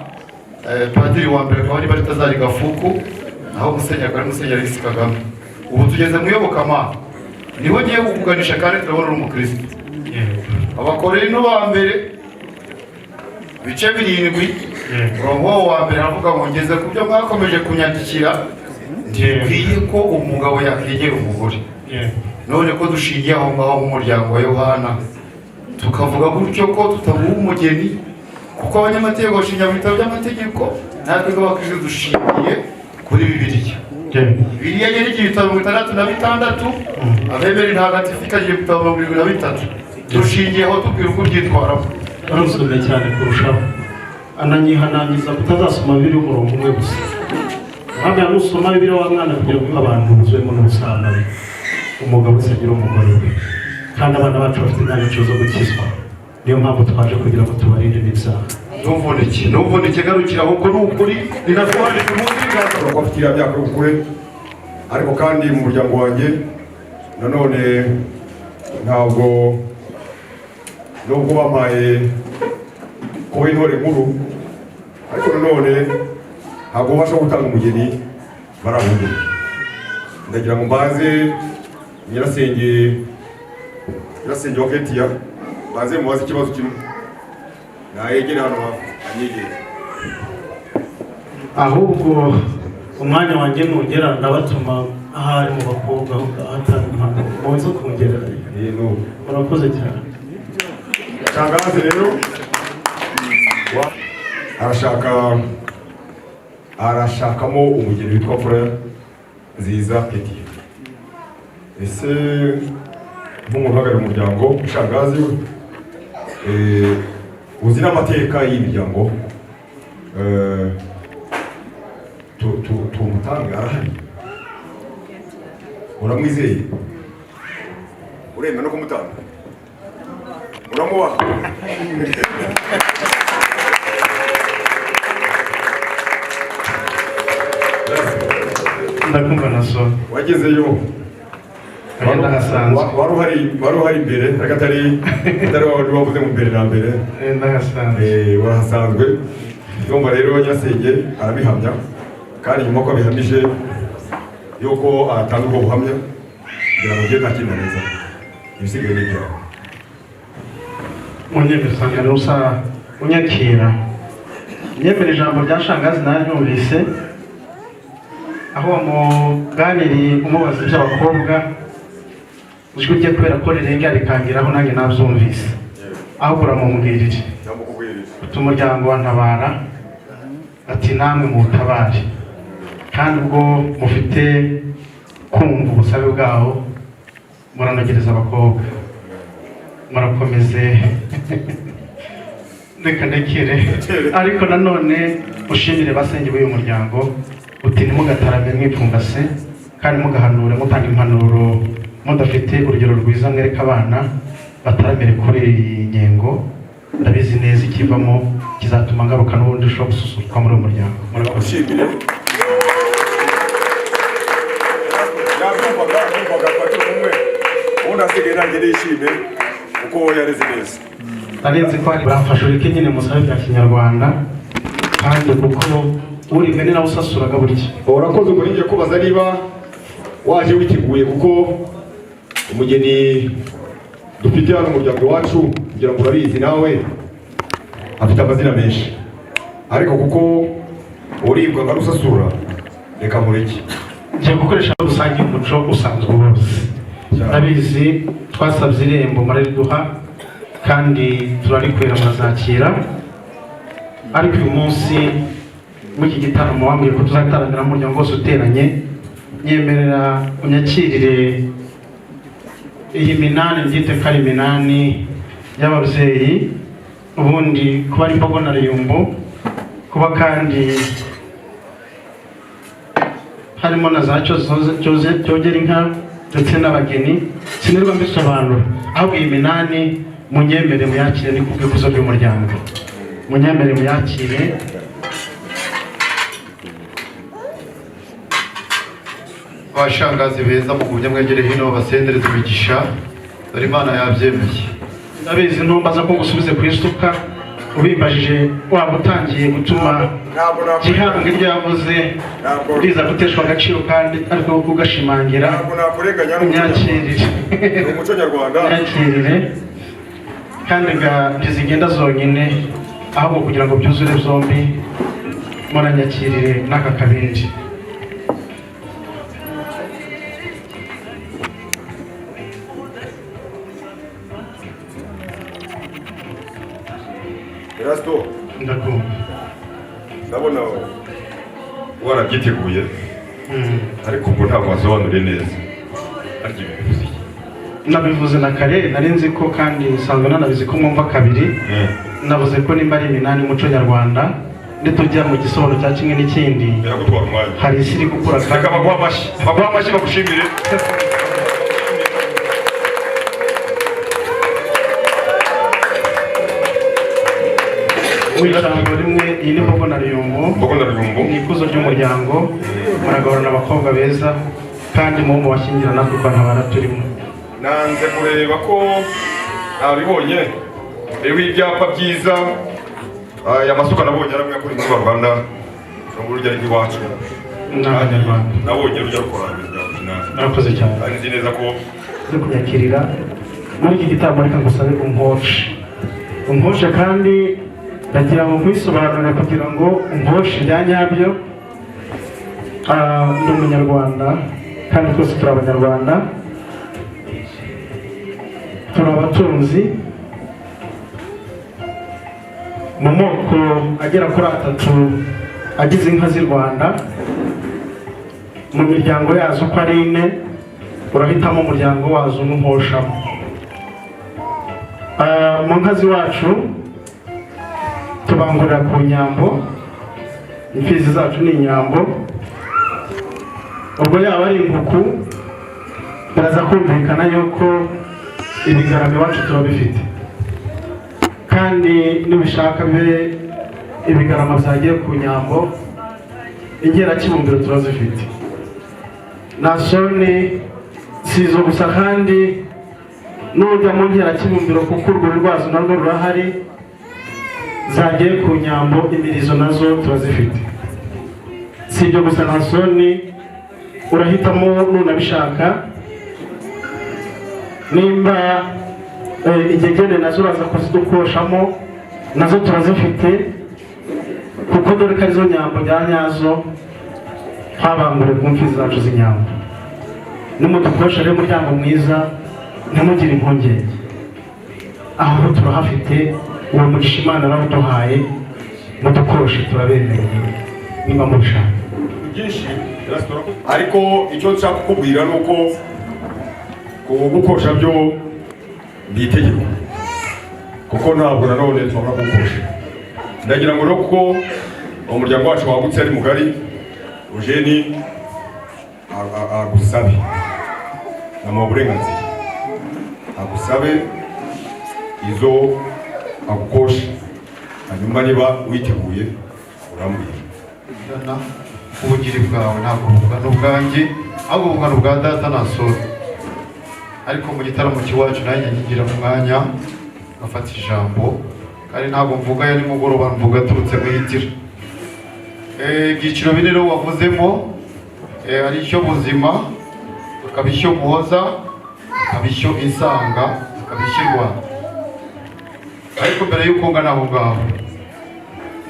padiri wa mbere akaba ari Baritazari Gafuku, aho musenyeri ari musenyeri Kagame. ubu tugeze mu iyobokamana, niho ngiye kukuganisha kandi turabona uri umukristo. Abakorinto ba mbere bice 7 umurongo wa mbere aravuga ngo ngeze ku byo mwakomeje kunyandikira, ntibwiye ko umugabo yakegera umugore. none ko dushingiye aho ngaho mu muryango wa Yohana tukavuga gutyo ko tutabuha umugeni, kuko abanyamategeko bashinja mu bitabo by'amategeko, natwe nk'abakristo dushingiye kuri Bibiliya. Bibiliya yari igihe ibitabo 66, abemera intagatifu ikagira ibitabo 23. dushingiyeho tubwira uko byitwaramo. Arusubira cyane kurushaho, ananyihanangiza kutazasoma Bibiliya umurongo umwe gusa. Ntabwo yamusoma Bibiliya wa mwana kugira ngo abantu buzuyemo n'ubusambanyi, umugabo se agira umugore we, kandi abana bacu bafite indangagaciro zo gukizwa. niyo mpamvu twaje kugira ngo tubarinde ibyaha. Nuvunike garukira ahubwo n'ukuri ninatwaje kumunsi gato bakufitira byako ukure, ariko kandi mu muryango wanjye nanone ntabwo nubwo bamaye kuba intore nkuru, ariko nanone ntabwo basha gutanga umugeni barahunze. Ndagira ngo mbaze nyirasenge wa Ketia, baze mubaze ikibazo kimwe nayegera hano anyegere. ahubwo umwanya wanjye nugera ndabatuma ahari mu bakobwa ahatanga muze kungerera. Murakoze cyane. Shangazi rero arashakamo umugeni witwa Fura nziza Eti. Ese nk'umuntu uhagarariye umuryango Shangazi we uzi n'amateka y'imiryango tumutanga arahari, uramwizeye, uremera no kumutanga, uramubaha. Ndakumva naso wagezeyo wari uhari imbere ariko atari wavuze mu mbere na mbere. Warahasanzwe. Ndumva rero Nyasenge arabihamya kandi nyuma ko abihamije yuko atanga ubwo buhamya kugira ngo ugende akina neza ibisigaye n'ibyawe. Munyemezanga rero usa unyakira nyemera ijambo rya Shangazi nanyumvise aho muganiriye umubaza iby'abakobwa ujwi rye kubera ko rirenga rikangiraho nanjye nabyumvise aho uramumubwirire uti umuryango wa Ntabara ati namwe mutabare kandi ubwo mufite kumva ubusabe bwaho muranogereza abakobwa murakomeze reka ndekere ariko nanone ushimire basenge b'uyu muryango uti ntimugatarame mwipfumbase kandi mugahanure mutanga impanuro mudafite urugero rwiza mwereka abana bataramere kuri iyi nyengo. Ndabizi neza ikivamo kizatuma ngaruka n'ubundi ushobora gususurwa muri uyu muryango. Murakoshimire ubundi asigaye nanjye nishime kuko yareze neza. Narenze ko bamfashe ureke nyine musabe bya kinyarwanda kandi kuko uri imbere nawe usasuraga burya. Urakoze ngo ninjye kubaza niba waje witeguye kuko umugeni dufite hano umuryango wacu kugira ngo urabizi nawe afite amazina menshi ariko kuko uribwa ngo usasura reka mureke ngiye gukoresha rusange umuco usanzwe wose. Ndabizi twasabye irembo murariduha kandi turarikwera murazakira ariko uyu munsi muri iki gitaramo wambwiye ko tuzataramira umuryango wose uteranye. Nyemerera unyakirire iyi minani mbyite ko ari minani y'ababyeyi ubundi kuba ari Mbogo na Ruyumbu kuba kandi harimo na za cyogera inka ndetse n'abageni sinirwa mbisobanura ahubwo iyi minani munyemere muyakire ni kubw'ikuzo ry'umuryango munyemere muyakire. Bashangazi beza mugumye mwegere hino basendereza imigisha dore Imana yabyemeye. Ndabizi ntumbaza ko gusubize ku isuka ubimbajije waba utangiye gutuma gihanga iryo yavuze riza guteshwa agaciro kandi ariko kugashimangira. Myakirire umuco nyarwanda myakirire kandi ntizigenda zonyine ahubwo kugira ngo byuzure byombi muranyakirire n'aka kabindi. Erasto ndakumva ndabona warabyiteguye ariko ubwo ntabwo wasobanuriye neza ariko bivuze nabivuze na kare nari nzi ko kandi nsanzwe nanabizi ko mwumva kabiri. Navuze ko nimba ari iminani umuco nyarwanda nitujya mu gisobanuro cya kimwe n'ikindi hari isi iri gukura kandi baguha amashyi bagushimire. Ijambo rimwe iyi ni Mbogo na Ruyumbu ni ikuzo ry'umuryango muragahorana abakobwa beza kandi mu bashyingirana kuko Ntabara turimo. Nanze kureba ko nabibonye rero ibyapa byiza aya masuka nabonye aramwe kuri mu Rwanda n'ubwo rujya iwacu n'abanyarwanda nabonye rujya rukora. Murakoze cyane nzi neza ko turi kunyakirira muri iki gitaramo reka ngusabe umposhe kandi ndagira ngo nkwisobanurire kugira ngo nkoshe ibya nyabyo. Ndi umunyarwanda kandi twese turi abanyarwanda, turi abatunzi mu moko agera kuri 3 agize inka z'i Rwanda. Mu miryango yazo uko ari 4 urahitamo umuryango wazo n'umposhamo. Mu nka z'iwacu tubangurira ku nyambo, imfizi zacu ni inyambo. Ubwo yaba ari inkuku biraza kumvikana yuko ibigarama iwacu turabifite, kandi nibishaka bibe ibigarama byagiye ku nyambo, ingerakibumbiro turazifite. Nasoni si izo gusa kandi n'ujya mu ngerakibumbiro kuko urwuri rwazo narwo rurahari, zagiye ku nyambo imirizo nazo turazifite. Si ibyo gusa nasoni urahitamo nunabishaka, nimba ingegene nazo uraza kuzidukoshamo nazo turazifite, kuko dore ko arizo nyambo bya nyazo twabanguriye ku mfizi zacu z'inyambo. Nimudukoshe rero umuryango mwiza, ntimugire impungenge, aho turahafite. Uwo mugisha Imana araduhaye, mudukoshe turabemereye niba mubishaka. byinshi ariko icyo nshaka kukubwira ni uko gukosha byo ni itegeko, kuko ntabwo nanone tubona gukosha. Ndagira ngo rero kuko umuryango wacu wagutse ari mugari, Eugene agusabe namuha uburenganzira, agusabe izo agukosha, hanyuma niba witeguye urambwira. Ubugiri bwawe ntabwo bungana ubwanjye, ahubwo bungana ubwa data na soro. Ariko mu gitaramo cy'iwacu nanjye nkigira umwanya ngafata ijambo, kandi ntabwo mvuga ya nimugoroba, mvuga turutse mu hitira. Ibyiciro bine rero wavuzemo, hari ishyo buzima, hakaba ishyo muhoza, hakaba ishyo insanga, hakaba ishyo Rwanda. Ariko mbere y'uko ngana aho ngaho,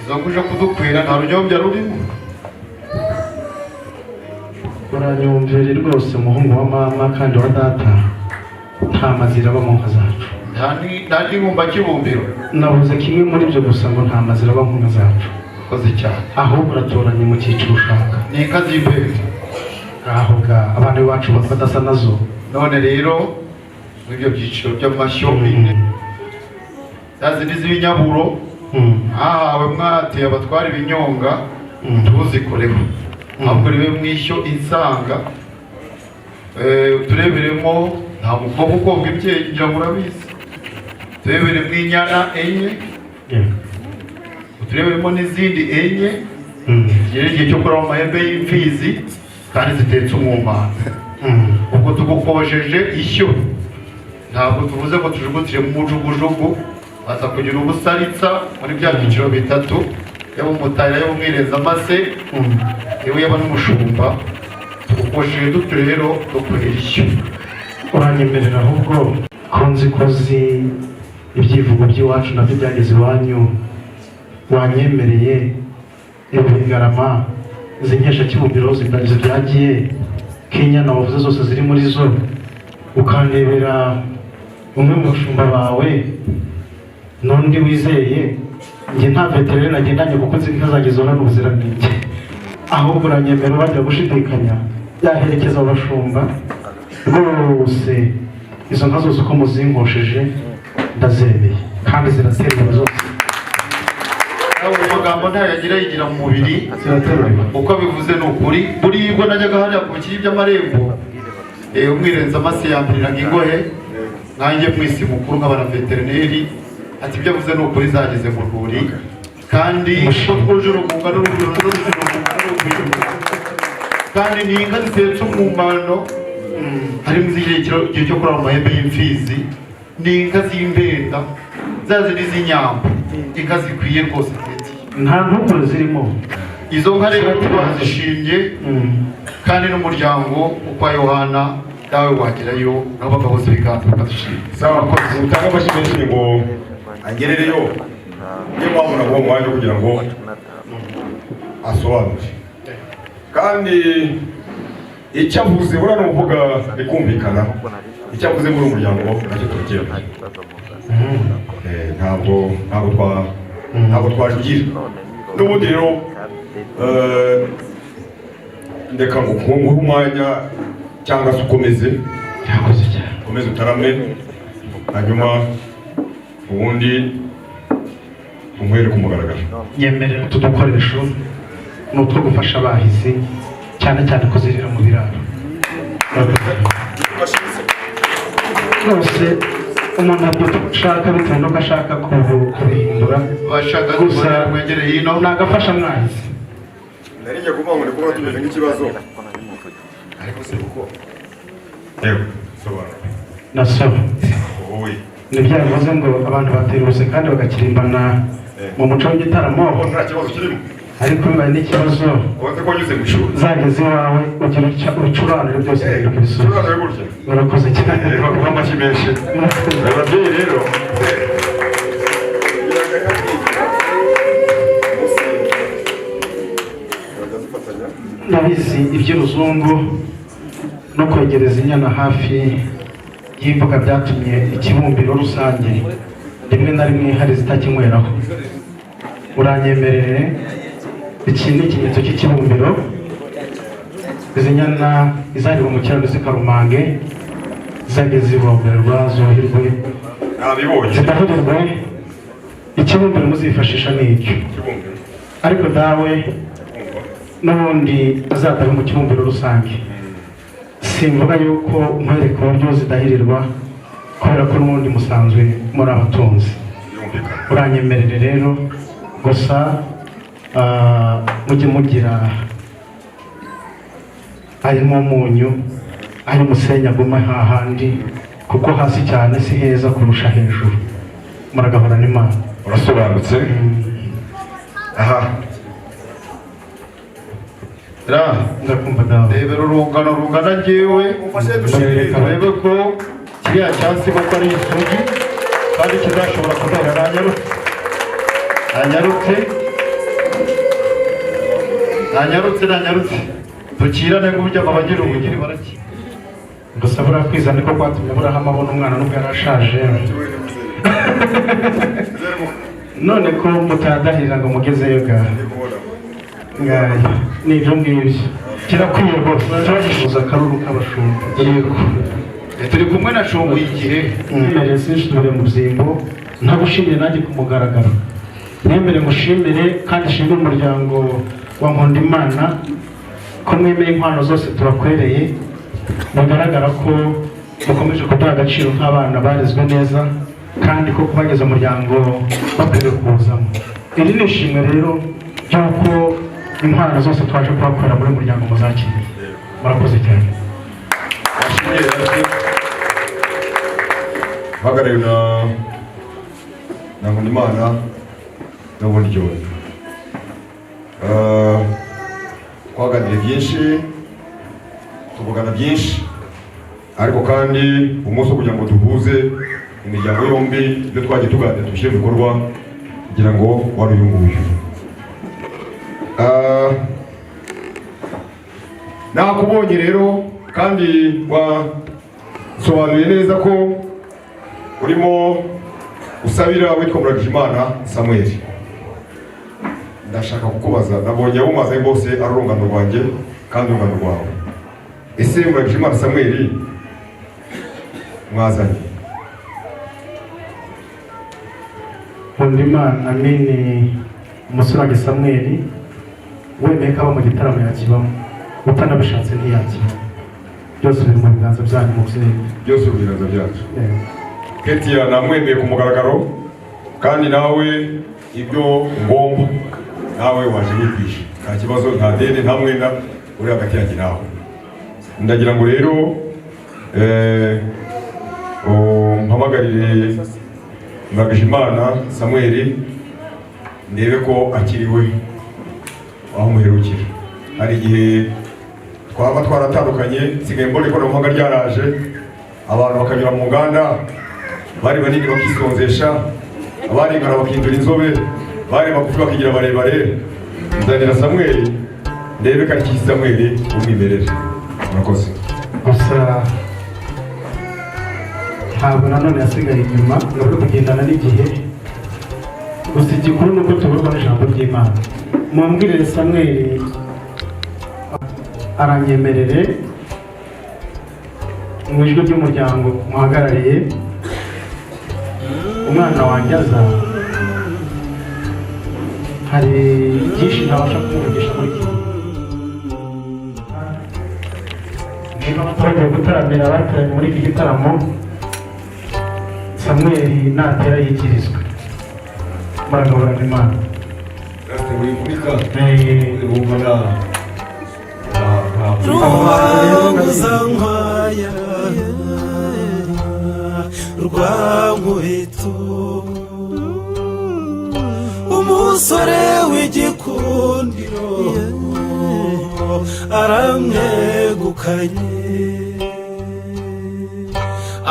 izo kuje kudukwira nta runyobya rurimo. Uranyumvira rwose umuhungu wa mama kandi wa data, nta mazira aba mu nka zacu, nta n'ibumba cy'ibumbiro. navuze kimwe muri byo gusa ngo nta mazira aba mu nka zacu. Koze cyane. Ahubwo uratoranye mu cyiciro ushaka. Ni inka z'imbere. Aho ga abana bacu badasa nazo. None rero n'ibyo byiciro by'amashyo bine, yazindi z'ibinyaburo, hahawe mwateye abatwara ibinyonga, tuzikoreho. Ahubwo rebe mwishyo insanga, tureberemo nta mukobwa ukobwa ibyeyi ngira ngo urabizi, turebere mw'inyana enye, tureberemo n'izindi enye, kigera igihe cyo kuramo amahembe y'imfizi kandi zitetse umwumano. Ubwo tugukojeje ishyo, ntabwo tuvuze ngo tujugutire mu mujugujugu, baza kugira ubusaritsa muri bya byiciro bitatu, yaba umutahira, yaba umwireza amase, yewe yaba n'umushumba. Tugukojeje dutyo rero dukorera ishyo. Uranyemerera ahubwo ko nzi ko zi ibyivugo by'iwacu nabyo byageze iwanyu, wanyemereye ibigarama zinkesha kibumbiro zibyagiye k'inyana wavuze zose ziri muri zo, ukandebera umwe mu bashumba bawe n'undi wizeye. Njye nta veterineri nagendanye kuko nzi ko azagezaho n'ubuziranenge. Ahubwo uranyemera bajya gushidikanya, yaherekeza abashumba rwose. Izo nka zose uko muzinkosheje ndazemeye kandi ziraterwa zose. Amagambo ntayagira yigira mu mubiri, Ziraterwa uko bivuze ni ukuri. Buribwo najyaga hariya ku bikingi by'amarembo, umwirenza amase yambiriraga ingohe, nanjye mwisi mukuru nk'abana veterineri, ati ibyo avuze ni ukuri, zageze mu rwuri kandi uko twuje urugunga n'urugero kandi ni inka zitetse umwumano. Harimo igihe cyo kuraba amahembe y'imfizi, ni inka z'imbenda, zazi n'iz'inyambo, inka zikwiye rwose. nta ntugure zirimo. Izo nka rero twazishimye, kandi n'umuryango ukwa Yohana nawe wagerayo n'abagabo bose biganza bakazishima. Sawa, ko utanga amashyi menshi ngo angerereyo, niyo mpamvu naguha umwanya kugira ngo asobanure kandi icyo avuze buriya ni uvuga bikumvikana icyo avuze muri uyu muryango nacyo turakira ntabwo twajugira n'ubundi rero ndeka ngo nguhe umwanya cyangwa se ukomeze utarame hanyuma ubundi umwere ku mugaragaro. Nyemerera utu dukoresho ni utwo gufasha abahizi cyane cyane kuzirira mu biraro rwose umuntu ashaka bitewe n'uko ashaka kubihindura gusa nagafasha mwahizi narijya kuvuga ngo ndikuba tumeze nk'ikibazo ariko se uko yewe sobanura nasaba wowe nibyo bivuze ngo abantu bateruruse kandi bagakirimbana mu muco w'igitaramo nta kibazo kirimo ariko bibaye n'ikibazo ubanza ko wanyuze mu ishuri zageze iwawe ugira ucuranire byose bihinduka ibisubizo urakoze cyane bakuba amashyi menshi ababyeyi rero nabizi iby'uruzungu no kwegereza inyana hafi y'imbuga byatumye ikibumbiro rusange rimwe na rimwe hari zitakinyweraho uranyemerere iki ni ikimenyetso cy'ikibumbiro izi nyana izareba mu kiraro zikarumange zageze zibomberwa zuhirwe zidahurirwe ikibumbiro muzifashisha ni icyo ariko dawe n'ubundi azatahe mu kibumbiro rusange simvuga yuko nkwereka uburyo zidahirirwa kubera ko n'ubundi musanzwe muri abatunzi uranyemerere rero gusa mujye mugira harimo umunyu ari umusenyi aguma hahandi kuko hasi cyane si heza kurusha hejuru muragahorana Imana. urasobanutse aha ndakumva dawe rebera urungano rungana njyewe urebe ko kiriya cyatsi kuko ari isugi kandi kizashobora kubera nanyarutse dukirane nk'uburyo abagira ubugiri baraki gusa buriya kwizana niko kwatumye Aburahamu abona umwana nubwo yari ashaje none ko mutadahirira ngo mugezeyo ngaya ni ibyo ngibyo kirakwiye rwose turagifuza akaruru k'abashumba yego turi kumwe na shungu igihe mwemereye sinshimire mu byimbo ntagushimire nanjye ku mugaragaro mwemere ngushimire kandi nshimire umuryango wa Nkundimana ko mwemeye inkwano zose turakwereye bigaragara ko mukomeje kuduha agaciro nk'abana barezwe neza kandi ko kubageza umuryango bakwiriye kuwuzamo iri ni ishimwe rero ry'uko inkwano zose twaje kubakorera muri muryango muzakiriye murakoze cyane uhagarariwe na Nkundimana n'ubundi John twaganiriye byinshi tuvugana byinshi ariko kandi umunsi wo kugira ngo duhuze imiryango yombi ibyo twagiye tuganira tubishyire mu bikorwa kugira ngo wari uyu nguyu nakubonye rero kandi wasobanuye neza ko urimo usabira witwa Muragijimana Samuel. Ndashaka kukubaza, nabonye abo maze bose ari urungano rwanjye kandi urungano rwawe. Ese Muragijimana Samuel mwazanye? Nkundimana ni umusore Samuel wemeye ko aba mu gitaramo yakibamo utanabishatse ntiyakibamo byose biri mu biganza byanyu mubyeyi byose mu biganza byacu. Ketia namwemeye ku mugaragaro kandi nawe ibyo ngomba nawe waje wikwisha nta kibazo nta deni nta mwenda uri hagati yanjye nawe. Ndagira ngo rero mpamagarire Muragijimana Samuel ndebe ko akiriwe aho muherukira. Hari igihe twaba twaratandukanye nsigaye mbona ikoranabuhanga ryaraje abantu bakanyura mu nganda bari banini bakisonzesha abaringana bakindura inzobe, bari magufi bakigira barebare. Nzanira Samweli ndebe ko ari iki Samweli umwimerere. Murakoze. Gusa ntabwo nanone yasigaye inyuma ngo bari kugendana n'igihe. Gusa igikuru ni uko tuburwa n'ijambo ry'Imana. Mumbwirire Samweli aranyemerere mu ijwi ry'umuryango muhagarariye umwana wanjye aza. Hari byinshi ntabasha kumuvugisha muri iki gihe. Niba bagiye gutaramira abateranye muri iki gitaramo, Samweli natera yikirizwa. Muragaburana Imana. Rwanguza-nkwaya Rwankubito, umusore w'igikundiro aramwegukanye,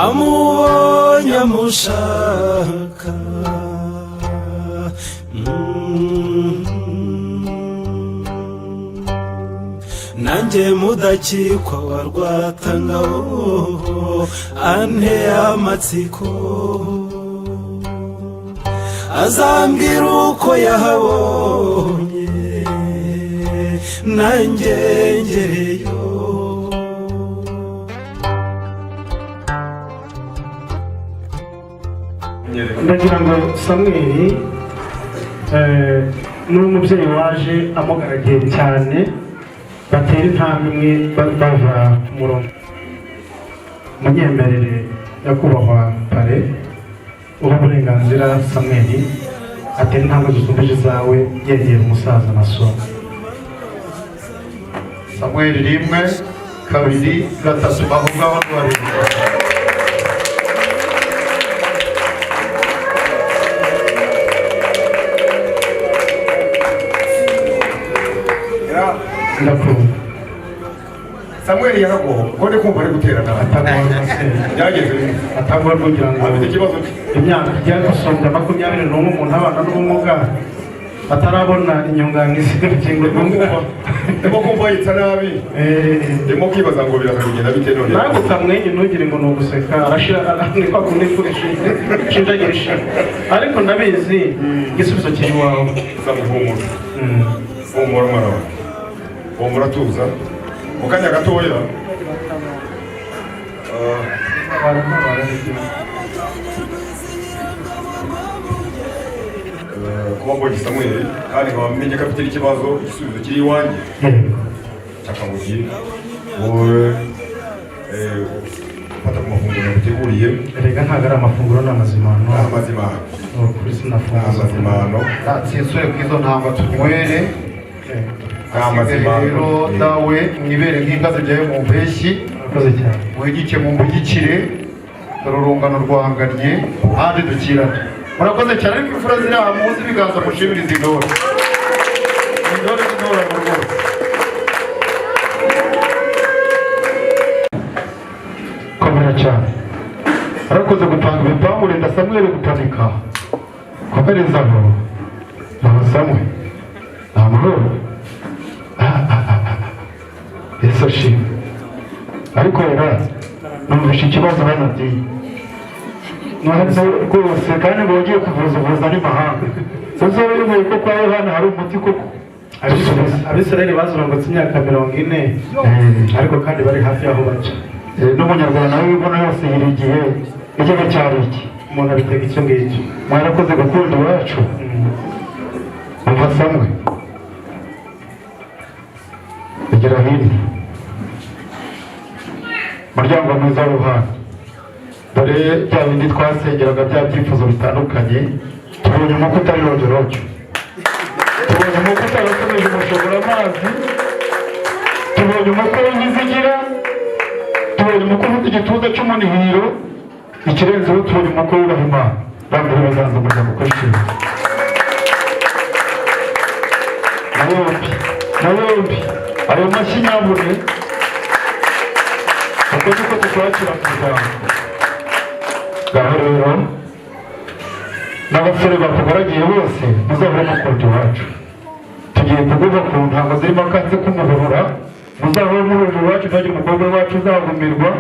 amubonye amushaka. Nanjye mudakikwa wa Rwatangabo anteye amatsiko, azambwira uko yahabonye nanjye ngereyo. Ndagira ngo Samweli ni umubyeyi waje amugaragiye cyane, batera intambwe imwe bava ku murongo. Munyemerere nyakubahwa pare uha uburenganzira Samweli atera intambwe zisumbije izawe yegera umusaza na so. Samweli 1, 2, 3 aho ngaho rwareba. Samweli yaragowe ngo ndi kumva ari guterana byageze atangwa kugira ngo afite ikibazo imyaka ijya gusumbya 21 umuntu abana n'ubumuga atarabona inyunganizi y'urukingo rw'umwuka. ndimo kumva yitsa nabi, ndimo kwibaza ngo birakagenda bite none. Nawe ukamwenye ntugire ngo ni uguseka, arashira ni kwa kundi shinjagirisha, ariko ndabizi igisubizo kiri iwawe. Samweli humura mwana wawe, humura tuza mu kanya gatoya. Kuba mbonye Samweli kandi nkaba menye ko afite ikibazo, igisubizo kiri iwanjye cyakamugiye wowe fata ku mafunguro yaguteguriye. Erega ntabwo ari amafunguro, ni amazimano. Amazimano kuri sinafunga amazimano natsinsuye ku izo ntanga tunywere. Rero dawe mwibere nk'inka zijyayo mu mpeshyi, mwegike mu mbugikire, dore urungano rwanganye kandi dukirane. Murakoze cyane, ariko imfura ziri aha muzi ibiganza mushimire izi ntore. Intore z'intorano rwose. Komera cyane, arakoze gupanga ibipangu, renda Samweli gupanika. Komerezaho mama Samweli, amahoro. Yesu ashimwe. Ariko rero numvise ikibazo hano rwose, kandi ngo wagiye kuvuza n'imahanga. Uzobe yemeye ko kwa Yohana hari umuti koko. Abisirayeli bazurungutse imyaka 40, ariko kandi bari hafi y'aho baca. N'umunyarwanda nawe ubona yose yirigiye igihe cyari iki, umuntu abitega icyo ngicyo. Mwarakoze gukunda iwacu. Umva Samweli, egera hino, muryango mwiza w'Yohana, dore bya bindi twasengeraga, bya byifuzo bitandukanye. Tubonye umuko utari rogerocyo, tubonye umuko utarakomeje umushobora amazi, tubonye umuko w'inkizigira, tubonye umuko ufite igituza cy'umunihiro. Ikirenzeho tubonye umuko wubaha Imana. Bambere bazaza umuryango uko ishimwe. Na yombi ayo mashyi nyabune, uko niko tukwakira mu muryango. Ngaho rero n'abasore bakugaragiye bose muzahore mukunda iwacu. Tugiye kuvuga ku ntango zirimo akatse k'umuhorora, muzahore muruje iwacu ntagire umukobwa wacu uzagumirwa.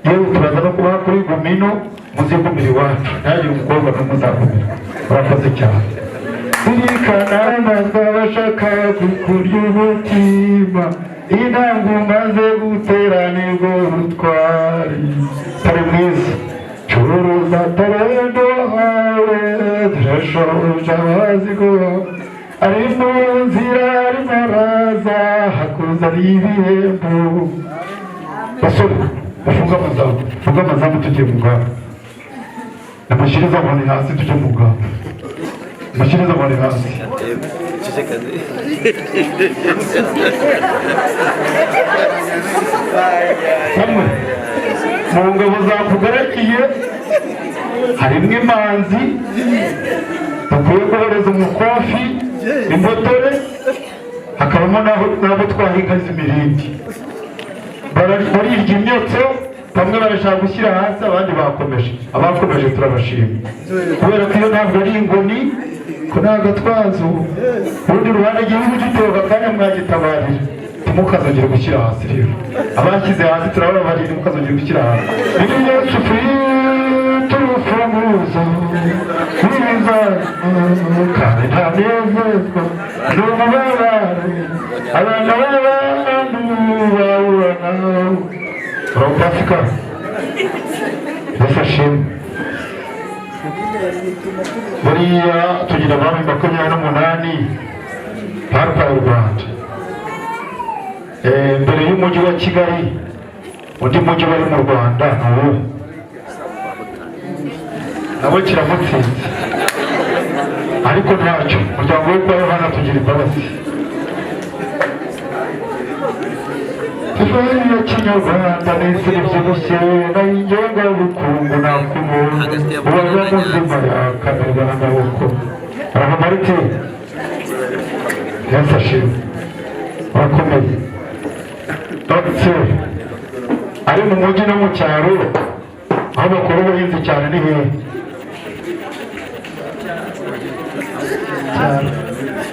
Yewe turaza no kubaha kuri gumino muzigumira iwacu ntagire umukobwa n'umuzagumirwa. Murakoze cyane. Zirikana bazabashaka kukurya umutima, intambwe umaze gutera nibwo rutwari. Tari mwiza curuza talento hawe zirashoje abazigoha, ari mu nzira arimo araza hakuzaniye ibihembo. Basore bafunga amazamu tujye mu ngamba, namushyiriza amani hasi tujye mu ngamba, namushyiriza amani hasi. Hamwe mu ngabo zakugaragiye harimo imanzi bakwiye kohereza umukofi, imbotore, hakabamo n'abo twahinga imirindi. Barirya imyotso, bamwe barashaka gushyira hasi, abandi bakomeje. Abakomeje turabashima kubera ko iyo ntabwo ari ingoni, ko ni agatwazo. Urundi ruhande igihugu gitoga kandi mwagitabarira, ntimukazongere gushyira hasi. Rero abashyize hasi turababarira, ntimukazongere gushyira hasi. Ibi byose ufite urufunguzo rwiza kandi ntanezezwa n'umubabaro abana b'abantu bawubona. Turabafika bafashemo. Buriya tugira abami 28 parpa y'u Rwanda, mbere y'umujyi wa Kigali. Undi mujyi wari mu Rwanda nabo kiramutsinze, ariko ntacyo. Umuryango wo kwa Yohana tugira imbabazi. Tufari ya Kinyarwanda n'isi byibushye n'ingenga y'ubukungu nakubonye uwaza muzima yakamerwa n'amaboko. Arahamarite yasashimwe wakomeye. Dr. ari mu mujyi no mu cyaro aho bakora ubuhinzi cyane ni hehe?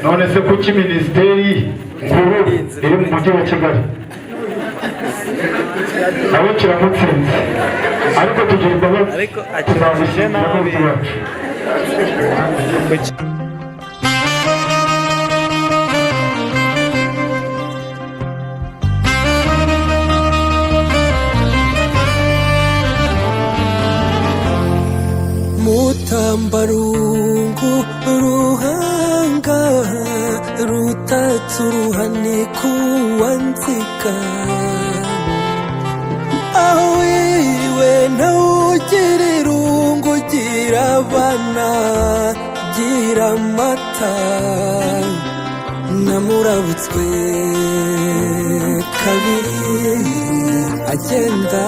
None se kuki minisiteri nkuru iri mu mujyi wa Kigali? Nabo kiramutsinze, ariko tugira imbabazi tuzabishyira n'abazi bacu. Mutambarungu ruhanga rutatse uruhaniku wanzika, aho wiriwe ntawugira irungu, gira abana gira amata. Namurabutswe kabiri agenda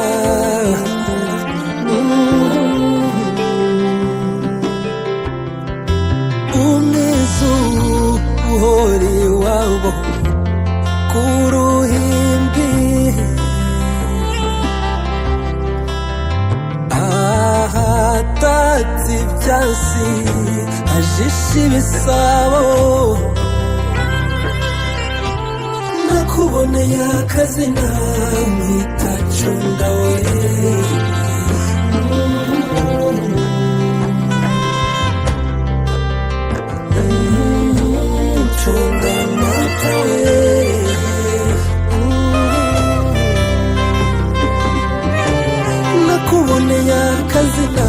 uhori wabo kuruhimbi, ahatatse ibyasi ajisha ibisabo. Nakuboneye akazina mwita Cunda we, Cunda mata we. Nakuboneye akazina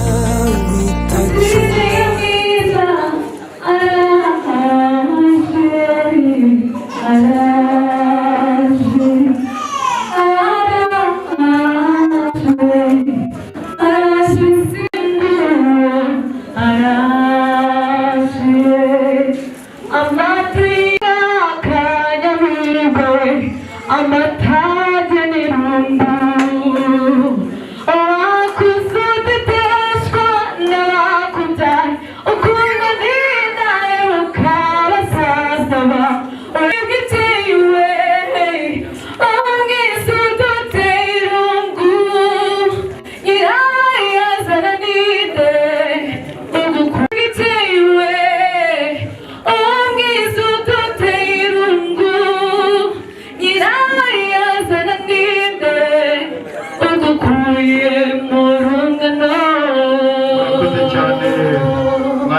mwita Cunda.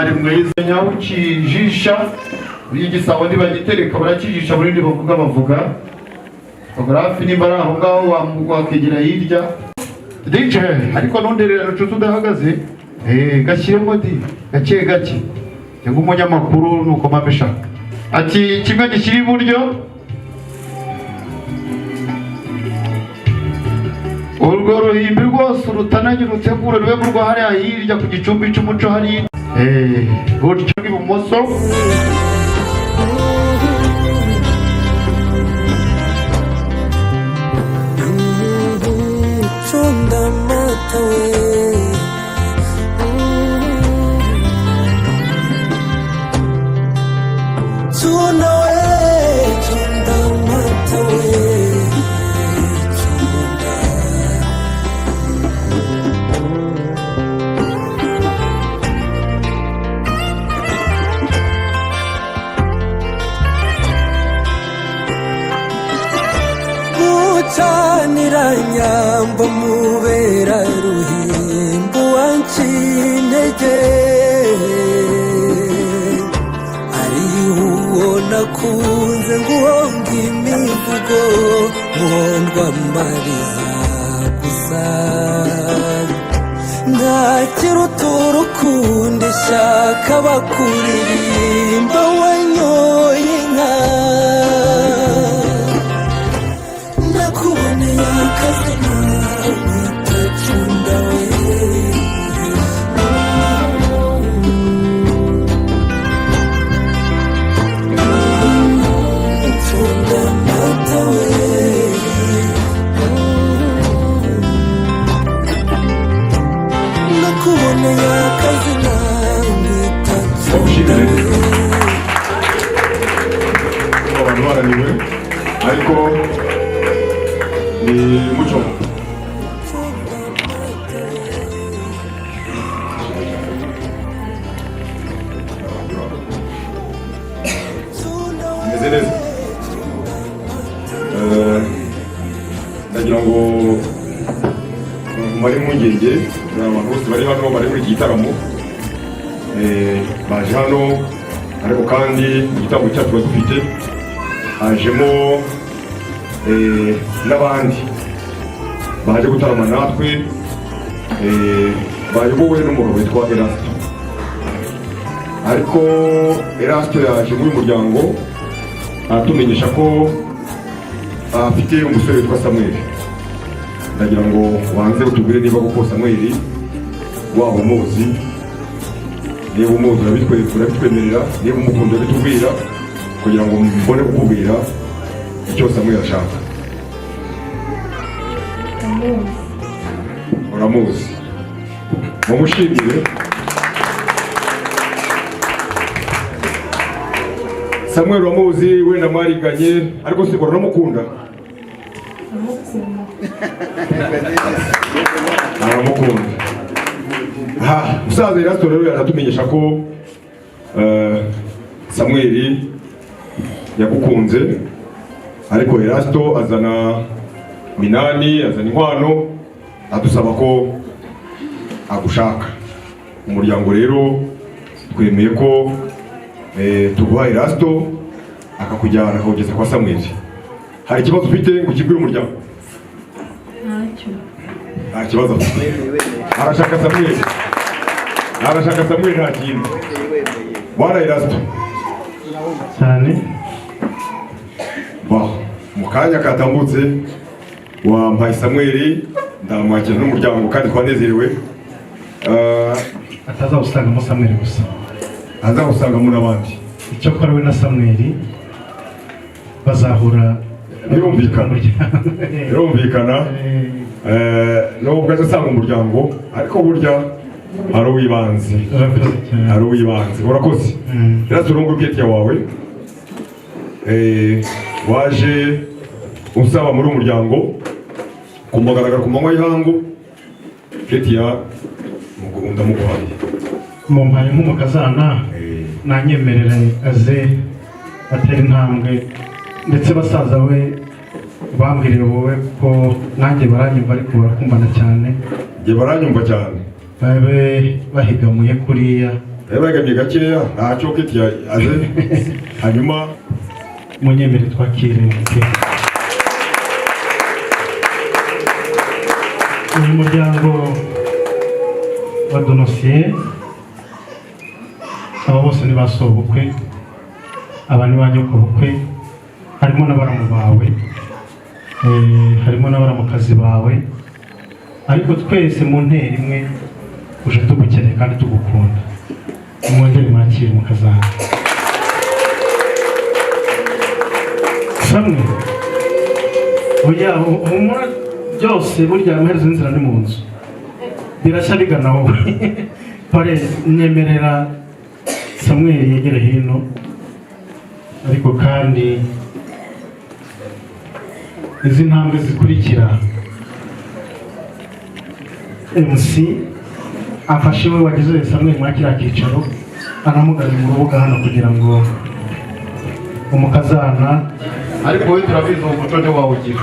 mwari mwiza nyawukijisha igisabo ntibagitereka barakijisha muri bavuga fotografi nimba ari aho ngaho wakigira hirya DJ ariko nonderera rucutu udahagaze gashyiremo di gake gake cyangwa umunyamakuru nuko mabishaka ati kimwe gishyira iburyo urwo ruhimbi rwose urutanagira utegura rube rwa hariya hirya ku gicumbi cy'umuco hari buryo ibumoso Chunda matawe Chunda matawe Nyamba mubera ruhimbo wancintege ari uwo nakunze nguhonga imivugo muhondwa mariza gusa ntakiruta urukundo ishaka bakuririmba wanyoye inka abantu baraniwe ariko ni muco meze neza ndagira ngo mari impungenge abantu bose bari hano bari muri iki gitaramo baje hano ariko kandi igitambo cyacu tuba dufite hajemo n'abandi baje gutarama natwe bayobowe n'umugabo witwa Erasto ariko Erasto yaje muri uyu muryango aratumenyesha ko afite umusore witwa Samuel ndagira ngo wanze utubwire niba koko Samuel waba umuzi niba umuzi urabitwemerera niba umukunda urabitubwira kugira ngo mbone kukubwira icyo Samuel ashaka. Uramuzi mumushimire. Samuel uramuzi wenda mwariganye ariko sikora uramukunda aramukunda. Musaza Erasto rero yaratumenyesha ko Samuel yagukunze ariko Erasto azana Minani azana inkwano adusaba ko agushaka. Umuryango rero twemeye ko tuguha Erasto akakujyana akawugeza kwa Samuel. Hari ikibazo ufite ngo ukibwire umuryango? Nta kibazo afite. Arashaka Samuel nta kintu. Bwana Erasto cyane mu kanya katambutse wampaye Samuel ndamwakira n'umuryango kandi twanezerewe. atazawusangamo Samuel gusa azawusangamo n'abandi. icyo kora we na Samuel bazahura birumvikana nubwo azasanga umuryango ariko burya hari uwibanze urakoze. Erasto urungu bwite wawe waje usaba muri umuryango kumugaragara ku manywa y'ihangu Ketia ndamuguhaye mumpaye nk'umukazana nanyemerera aze atera intambwe ndetse basaza we bambwiriye wowe ko nanjye baranyumva ariko barakumbana cyane. Nge baranyumva cyane babe bahigamuye kuriya yabagamye gakeya ntacyo kiti aje hanyuma munyemere twakire uyu muryango wa Donosiye aba bose ni basobukwe aba ni banyokobukwe harimo n'abaramu bawe harimo n'abaramukazi bawe ariko twese mu ntera imwe uje tugukeneye kandi tugukunda mwongere mwakire mukazana samwe oya humura byose burya amaherezo n'inzira ni mu nzu birashya bigana wowe pare nyemerera Samweli yegere hino ariko kandi izi ntambwe zikurikira MC afashe we wagize Samweli mwakira akicaro anamugana mu rubuga hano kugira ngo umukazana ariko wowe turabizi uwo muco nde wawugira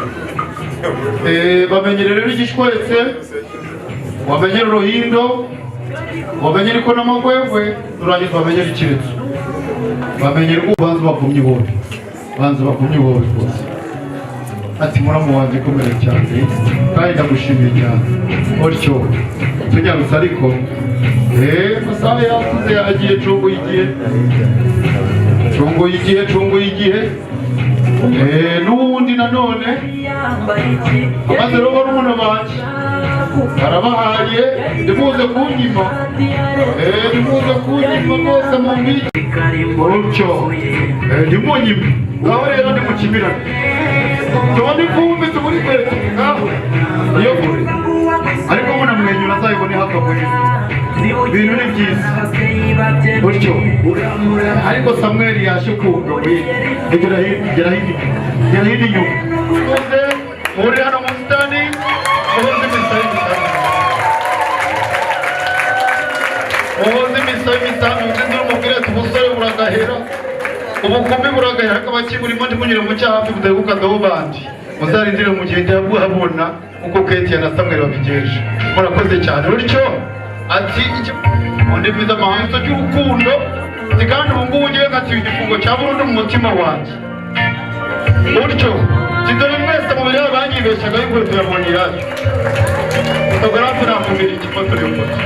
bamenyere rero igishwetse wamenyere uruhindo wamenyere ko n'amagwegwe turangiza bamenyere ikiretso bamenyere ko banza bagumye wowe rwose ati muramu wanjye komere cyane kandi ndagushimiye cyane otyo tunyarutse ariko masaha yakuze yagiye cunguye igihe n'ubundi nanone amaze rero barumuna banjye arabahaye ndimuze kunyima rwose mu mbiki utyo ndimunyima ngaho rero ndimukimirane tubone ivumbi tuburi kwezi ngaho iyo kure ariko munamwenyura azayibone hakaburi ibintu ni byiza utyo ariko Samweli yaje kumva gera hino inyuma tuze muri hano mu busitani ubuze imisayi imisambi ubuze umubwire ati ubusore buragahera ubukumi buragahera akaba kiburimo ndimunyure mu cyahafi budahebuka ndaho bandi muzarindire mu gihe ndabuhabona uko Keti na Samweli babigeje murakoze cyane bityo ati undi biza amahanso cy'urukundo kandi ubu ngubu ngiye ngatiwe igifungo cya burundu mu mutima wanjye bityo dore mwese mu bireba banyibeshaga yuko tuyabonye yacu fotogarafe nakumira ikifoto y'ufoto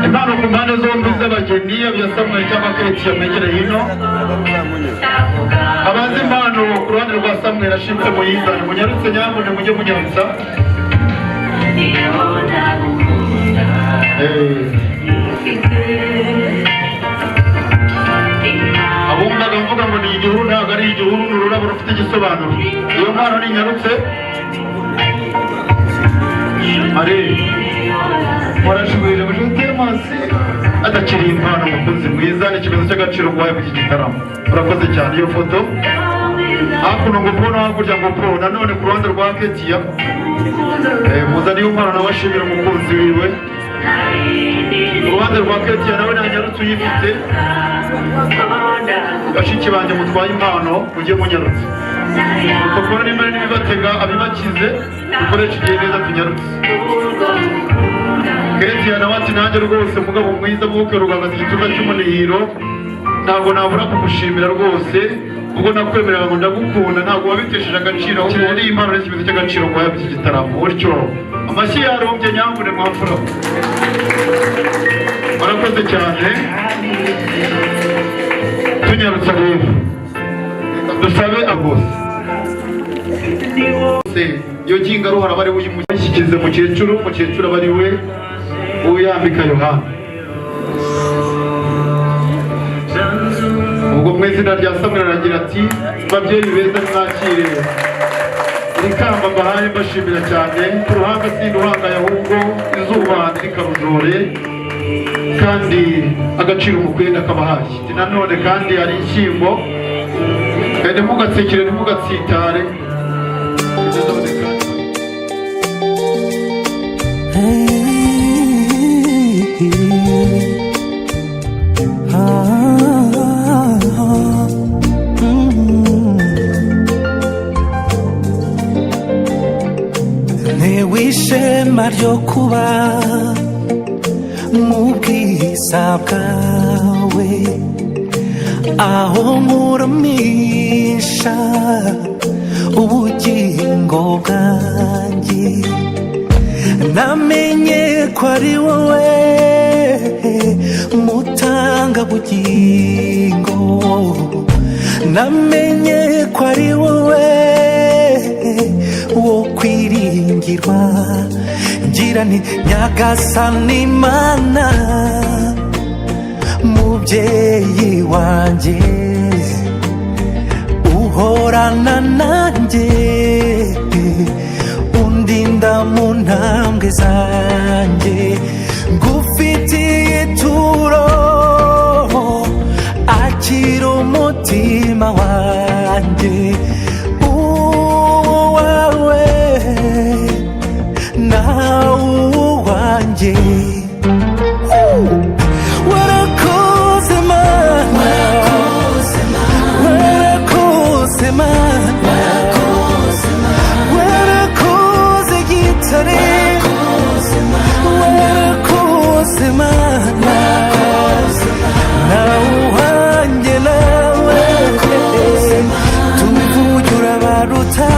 impano ku mpande zombi z'abageni ya Samweli cyangwa Keti yamegere hino abazi impano ku ruhande rwa Samweli ashimwe muyizane munyarutse nyamune mujye munyarutsa abumvaga mvuga ngo ni igihuru ntabwo ari igihuru ni ururabo rufite igisobanuro iyo mpano ninyarutse warashubirije mu temasi adakiri impano umukunzi mwiza ni ikimenyetso cy'agaciro guhaye mu iki gitaramo urakoze cyane iyo foto hakuno ngo po no hakurya ngo po nanone ku ruhande rwa Ketiya muzaniye umwana nawe ashimira umukunzi wiwe uruhande rwa Ketiya nawe ntanyarutse uyifite bashiki banjye mutwaye impano mujye munyarutse utokora n'imari n'ibibatega abibakize dukoresha igihe neza tunyarutse Ketiya nawe ati nanjye rwose mugabo mwiza muke rugagaza igituza cy'umunihiro ntabwo nabura kumushimira rwose ubwo nakwemerera ngo ndagukunda ntabwo wabitesheje agaciro kirari impano n'ikimenyetso cy'agaciro guhaye iki gitaramo bityo amashyi yarumbye nyambure mwapfura murakoze cyane tunyarutse rero dusabe agose iyo ginga ruhara bari uyimushyikirize mukecuru aba ari we uyambika Yohana ubwo mu izina rya Samweli aragira ati babyeyi beza mwakire iri kamba mbahaye mbashimira cyane ku ruhanga sinduhangaye ahubwo izuba ntikarujore kandi agaciro umukwenda kabahaye nanone kandi hari inshyimbo ntimugatsikire ntimugatsitare ntewe ishema ryo kuba mu bwiza bwawe, aho nkuramisha ubugingo bwanjye. Namenye ko ari wowe mutanga bugingo, namenye ko ari wowe wo kwiringirwa. Ngira nti Nyagasani Mana, mubyeyi wanjye, uhorana nanjye, undinda mu ntambwe zanjye. Ngufitiye ituro, akira umutima wanjye, uwawe nawe uwanjye. Warakoze Mana, warakoze Mana, warakoze Gitare, warakoze Mana, nawe uwanjye nawe tubivuge urabaruta.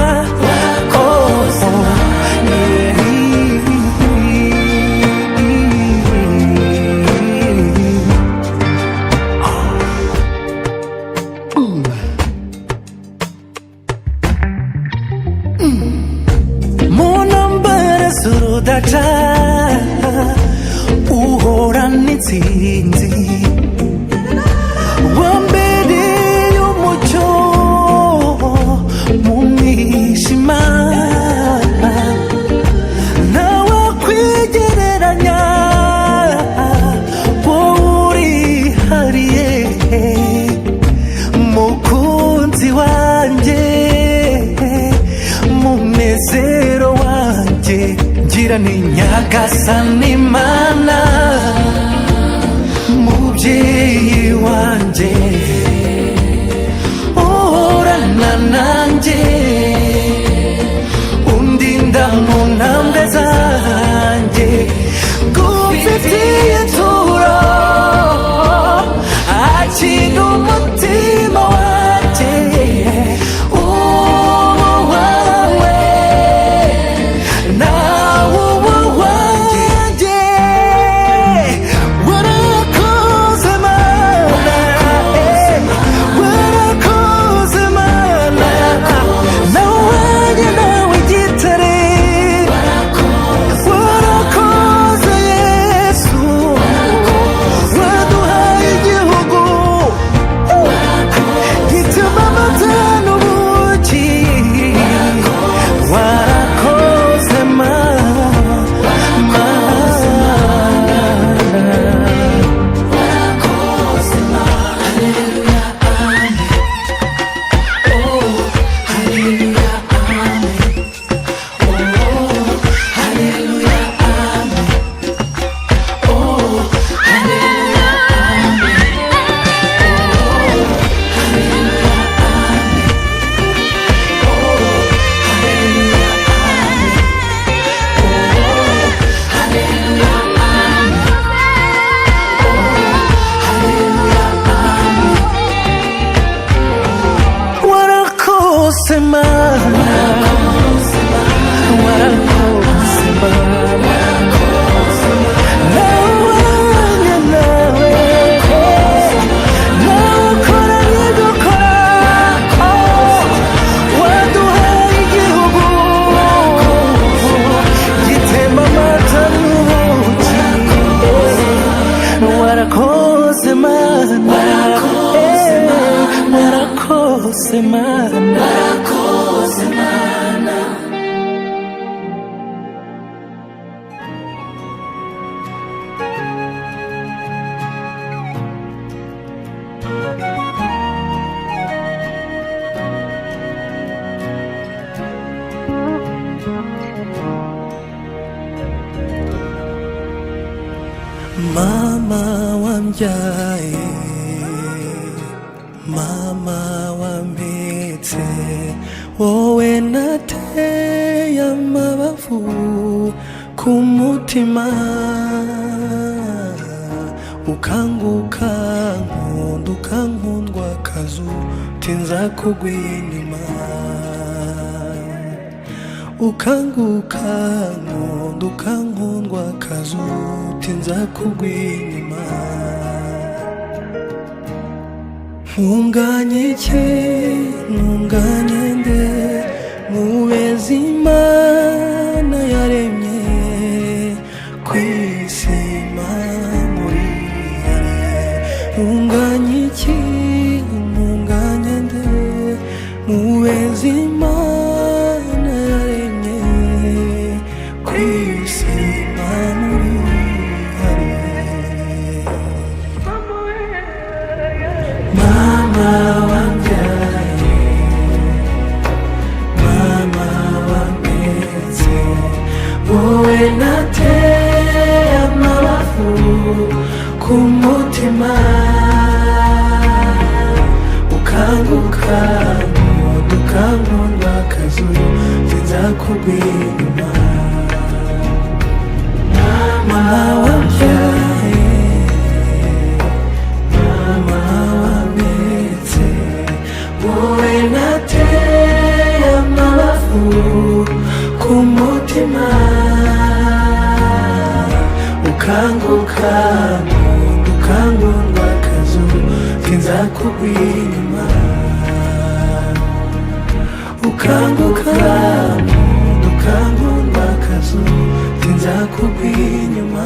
Surudaca uhorana intsinzi, wambereye umucyo mu mwijima, nawe kwigereranya, wowe urihariye mukunzi wanjye, munezero wanjye. Ngira ni Nyagasani Mana, mubyeyi wanjye, uhorana nanjye, undinda mu ntambwe zanjye. Ngufitiye ituro, akira umutima wanjye, uwawe nawe uwanjye. Warakoze Mana, warakoze Mana, nawe uwanjye nawe Gitare, warakoze Yesu, waduhaye igihugu gituma amata n'ubuki. Warakoze Mana, warakoze Mana, warakoze Mana, nawe nawe ukora n'ibyo ukora, waduhaye igihugu gitemba amata n'ubuki. Warakoze Mana, warakoze Mana, warakoze Mana. Mama wambyaye, mama wampetse, wowe nateye amabavu ku mutima. ukanguka nkunda ukankundwa kazu tinza kugwa inyuma ukanguka nkunda ukankundwa kazu tinza kugwa inyuma ntunganye iki ntunganye nde mubezi Imana yaremye kwisima muri ntunganye iki ntunganye nde mubezi Imana yaremye kwisima muri mama wambyaye mama wambetse wowe nateye amabavu ku mutima ukanguka nkunda ukankundwa kazu sinza kugwa inyuma mama wambyaye mama wambetse wowe nateye amabavu ku mutima ukanguka nkunda ukankundwa kazu sinza kugwa inyuma ukanguka nkunda ukankundwa kazu sinza kugwa inyuma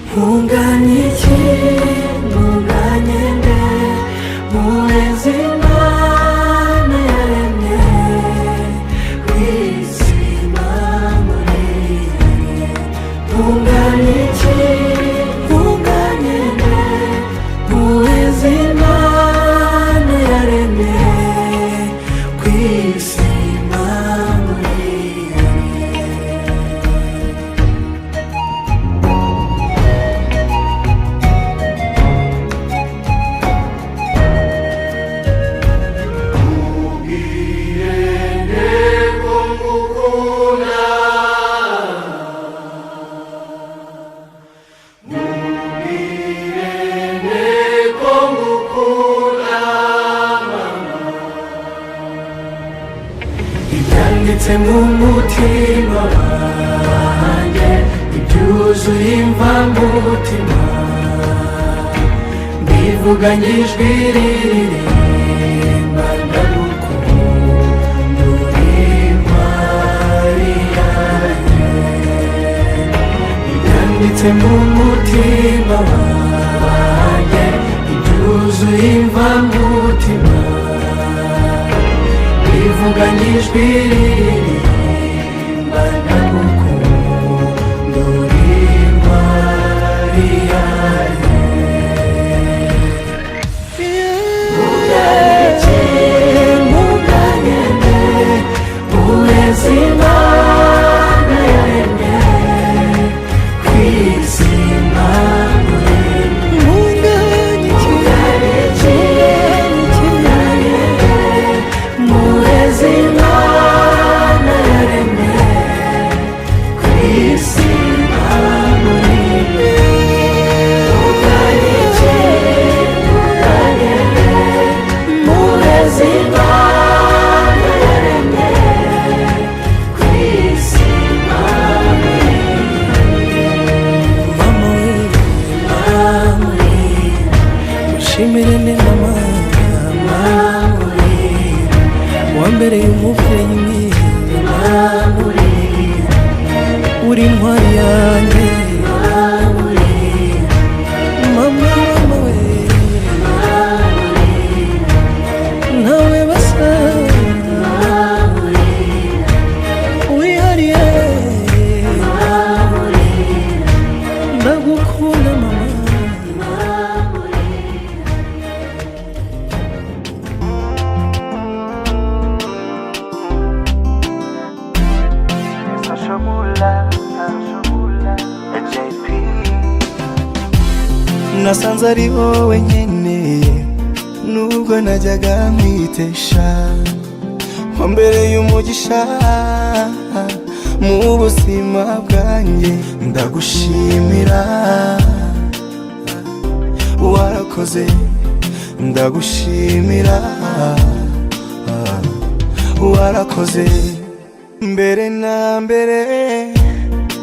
ntunganye iki ntunganye nde mubezi Imana yaremye kwisima muri ntunganye iki ntunganye nde mubezi Imana yaremye kwisima muri ibyanditse mu mutima wanjye ibyuzuye imvamutima mbivuganye ijwi ririmba ndagukunda uri intwari yanjye ibyanditse mu mutima wanjye ibyuzuye imvamutima mbivuganye ijwi ririmba ndagukunda uri intwari yanjye ntunganye nde mubezi Imana yaremye kwisima muri ntunganye iki ntunganye nde mubezi Imana yaremye kwisima muri ntunganye iki ntunganye nde mubezi Imana yaremye kwisima muri mama we mama we mushimire ni mama mama we wambereye umubyeyi mwiza uri intwari yanjye mama mama we ntawe basa wihariye ndagukunda mama nasanze ari wowe nkeneye nubwo najyaga mwitesha wambereye umugisha mu buzima bwanjye ndagushimira warakoze ndagushimira warakoze mbere na mbere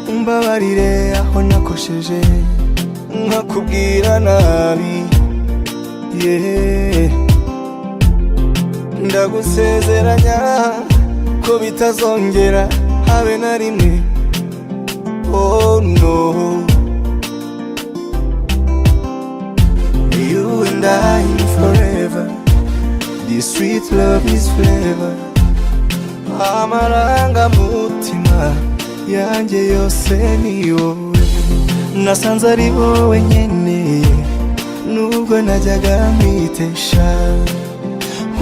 umbabarire aho nakosheje nkakubwira nabi yeah. Ndagusezeranya ko bitazongera habe na rimwe oh no. You and I forever, this sweet love is flavor. Amarangamutima yanjye yose ni wowe, nasanze ari wowe nkeneye nubwo najyaga mwitesha,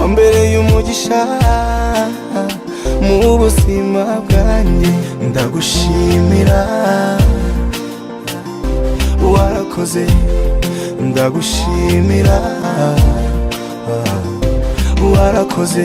wambereye umugisha mu buzima bwanjye. Ndagushimira warakoze ndagushimira warakoze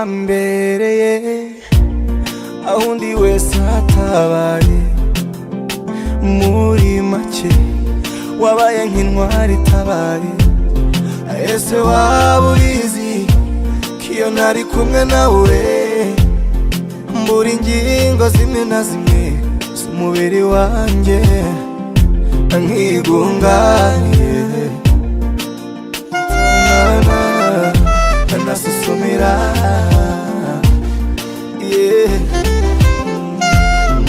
wambereye aho undi wese hatabaye, muri make wabaye nk'intwari itabaye. Ese waba ubizi ko iyo ntari kumwe nawe mbura ingingo zimwe na zimwe z'umubiri wanjye nkigunganye, nasusumira yeah.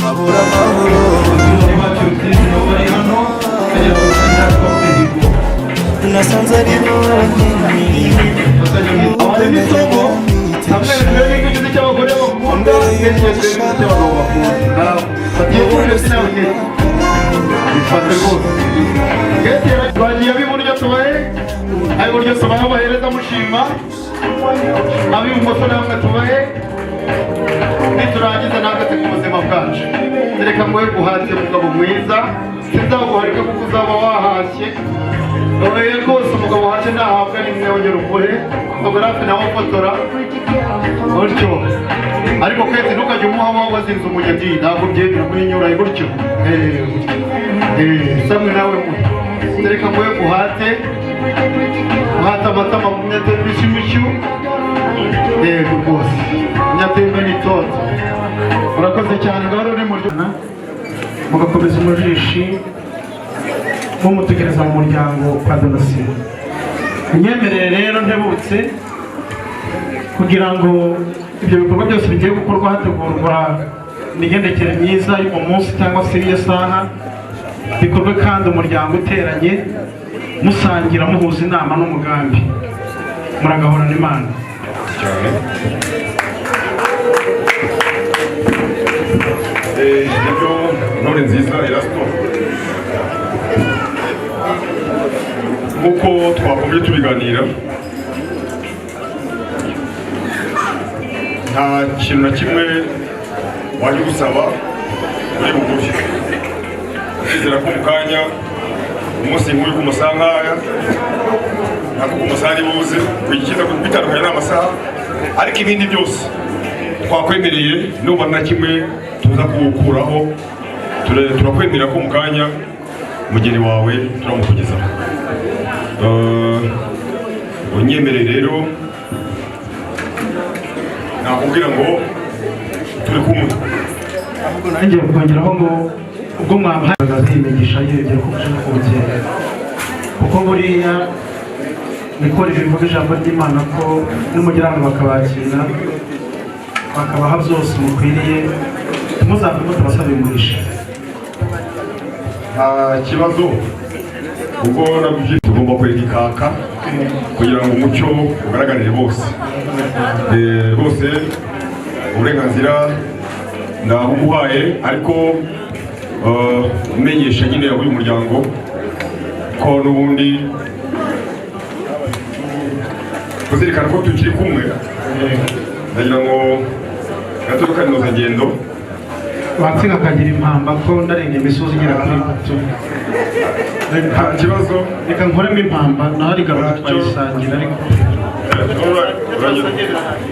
Mabura mahoro nasanze ari wowe abanyamisogo hamwe n'igice cy'abagore bakunda n'igice cy'abagabo bakunda bagiye kuri sinabwe bifate rwose bagiye ab'iburyo tubahe ab'iburyo tubahe bahereza mushima, ab'ibumoso namwe tubahe niturangiza nagate ku buzima bwacu. Reka mwe guhatira umugabo mwiza, sinzaguharika kuko uzaba wahashye oye rwose. Umugabo wahashye ntahabwa nimwe wongera ukore fotogarafe nawe ufotora gutyo, ariko kwezi ntukajya umuha wawe wazinze umugezi, ntabwo byemera kuyinyuraye gutyo samwe nawe muto. Reka mwe guhate amatama munyatembe ishimishyu yego rwose munyatembe n'itoto. Murakoze cyane ngaho uri mu ryana mugakomeza umujishi mumutegereza mu muryango kwa Donatien. Inyemerere rero ntebutse kugira ngo ibyo bikorwa byose bigiye gukorwa hategurwa imigendekere myiza y'uwo munsi cyangwa se iyo saha, bikorwe kandi umuryango uteranye musangira muhuza inama n'umugambi, muragahorana Imana cyane. Ibyo ntore nziza Erasto nk'uko twakomeje tubiganira, nta kintu na kimwe wajya gusaba uri bugufi. Ndizera ko mu kanya umunsi nk'uyu k'umusaha nk'aya ntabwo k'umusaha ari buze kuyikiza bitandukanye n'amasaha, ariko ibindi byose twakwemereye nuba na kimwe tuza kuwukuraho. Turakwemerera ko mu kanya mugeni wawe turamukugezaho. Unyemerere rero nakubwira ngo turi kumwe, ahubwo nanjye kongeraho ngo ubwo mwamuhagaze imigisha yegera ko ushaka kubukera, kuko buriya niko rivuga ijambo ry'Imana ko n'umugirano bakabakira bakabaha byose mukwiriye, muzave mutabasaba umugisha. nta kibazo ubwo nabyo tugomba kwereka ikaka kugira ngo umucyo ugaragarire bose. Rwose uburenganzira ndabuguhaye, ariko umenyesha nyine uyu muryango ko n'ubundi kuzirikana ko tukiri kumwe ndagira ngo gaturuka inoza ngendo watsinga akagira impamba ko ndarenga imisozi igera kuri 3 nta kibazo reka nkoremo impamba naho ari gahunda twayisangira ariko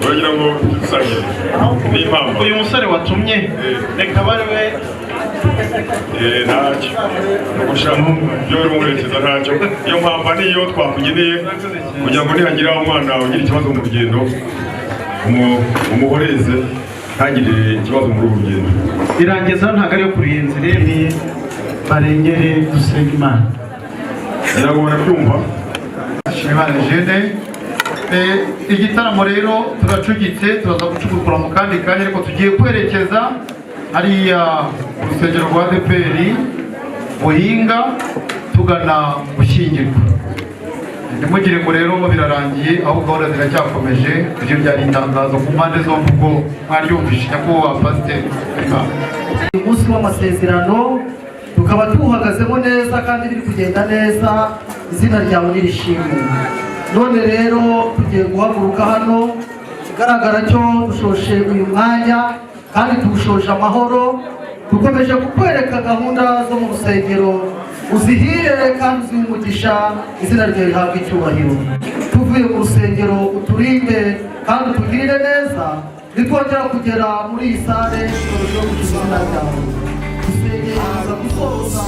uragira ngo dusangire n'impamba uyu musore watumye reka bari we ntacyo gushaka iyo uri umuherekeza ntacyo iyo mpamba niyo twakugeneye kugira ngo nihagira umwana ugira ikibazo mu rugendo umuhoreze ntagire ikibazo muri uru rugendo irangiza ntabwo ari yo kurenza ni barengere gusenga Imana ngira ngo barabyumva Imana jene igitaramo rero turacugitse turaza gucugurukura mu kandi kanya ariko tugiye kwerekeza hariya urusengero rwa ADEPR Buhinga tugana gushyingirwa ntimugire ngo rero birarangiye aho gahunda ziracyakomeje ibyo byari itangazo ku mpande zombi ubwo mwaryumvishe nyakubahwa pasiteri umunsi w'amasezerano tukaba tuwuhagazemo neza kandi biri kugenda neza izina ryawe nirishimwe none rero tugiye guhaguruka hano ikigaragara cyo dushoshe uyu mwanya kandi tuwushoje amahoro dukomeje kukwereka gahunda zo mu rusengero uzihire kandi uzihe umugisha izina ryawe rihabwe icyubahiro tuvuye mu rusengero uturinde kandi utugirire neza nitwongera kugera muri iyi sare turusheho kugira izina ryawe dusengera gusoza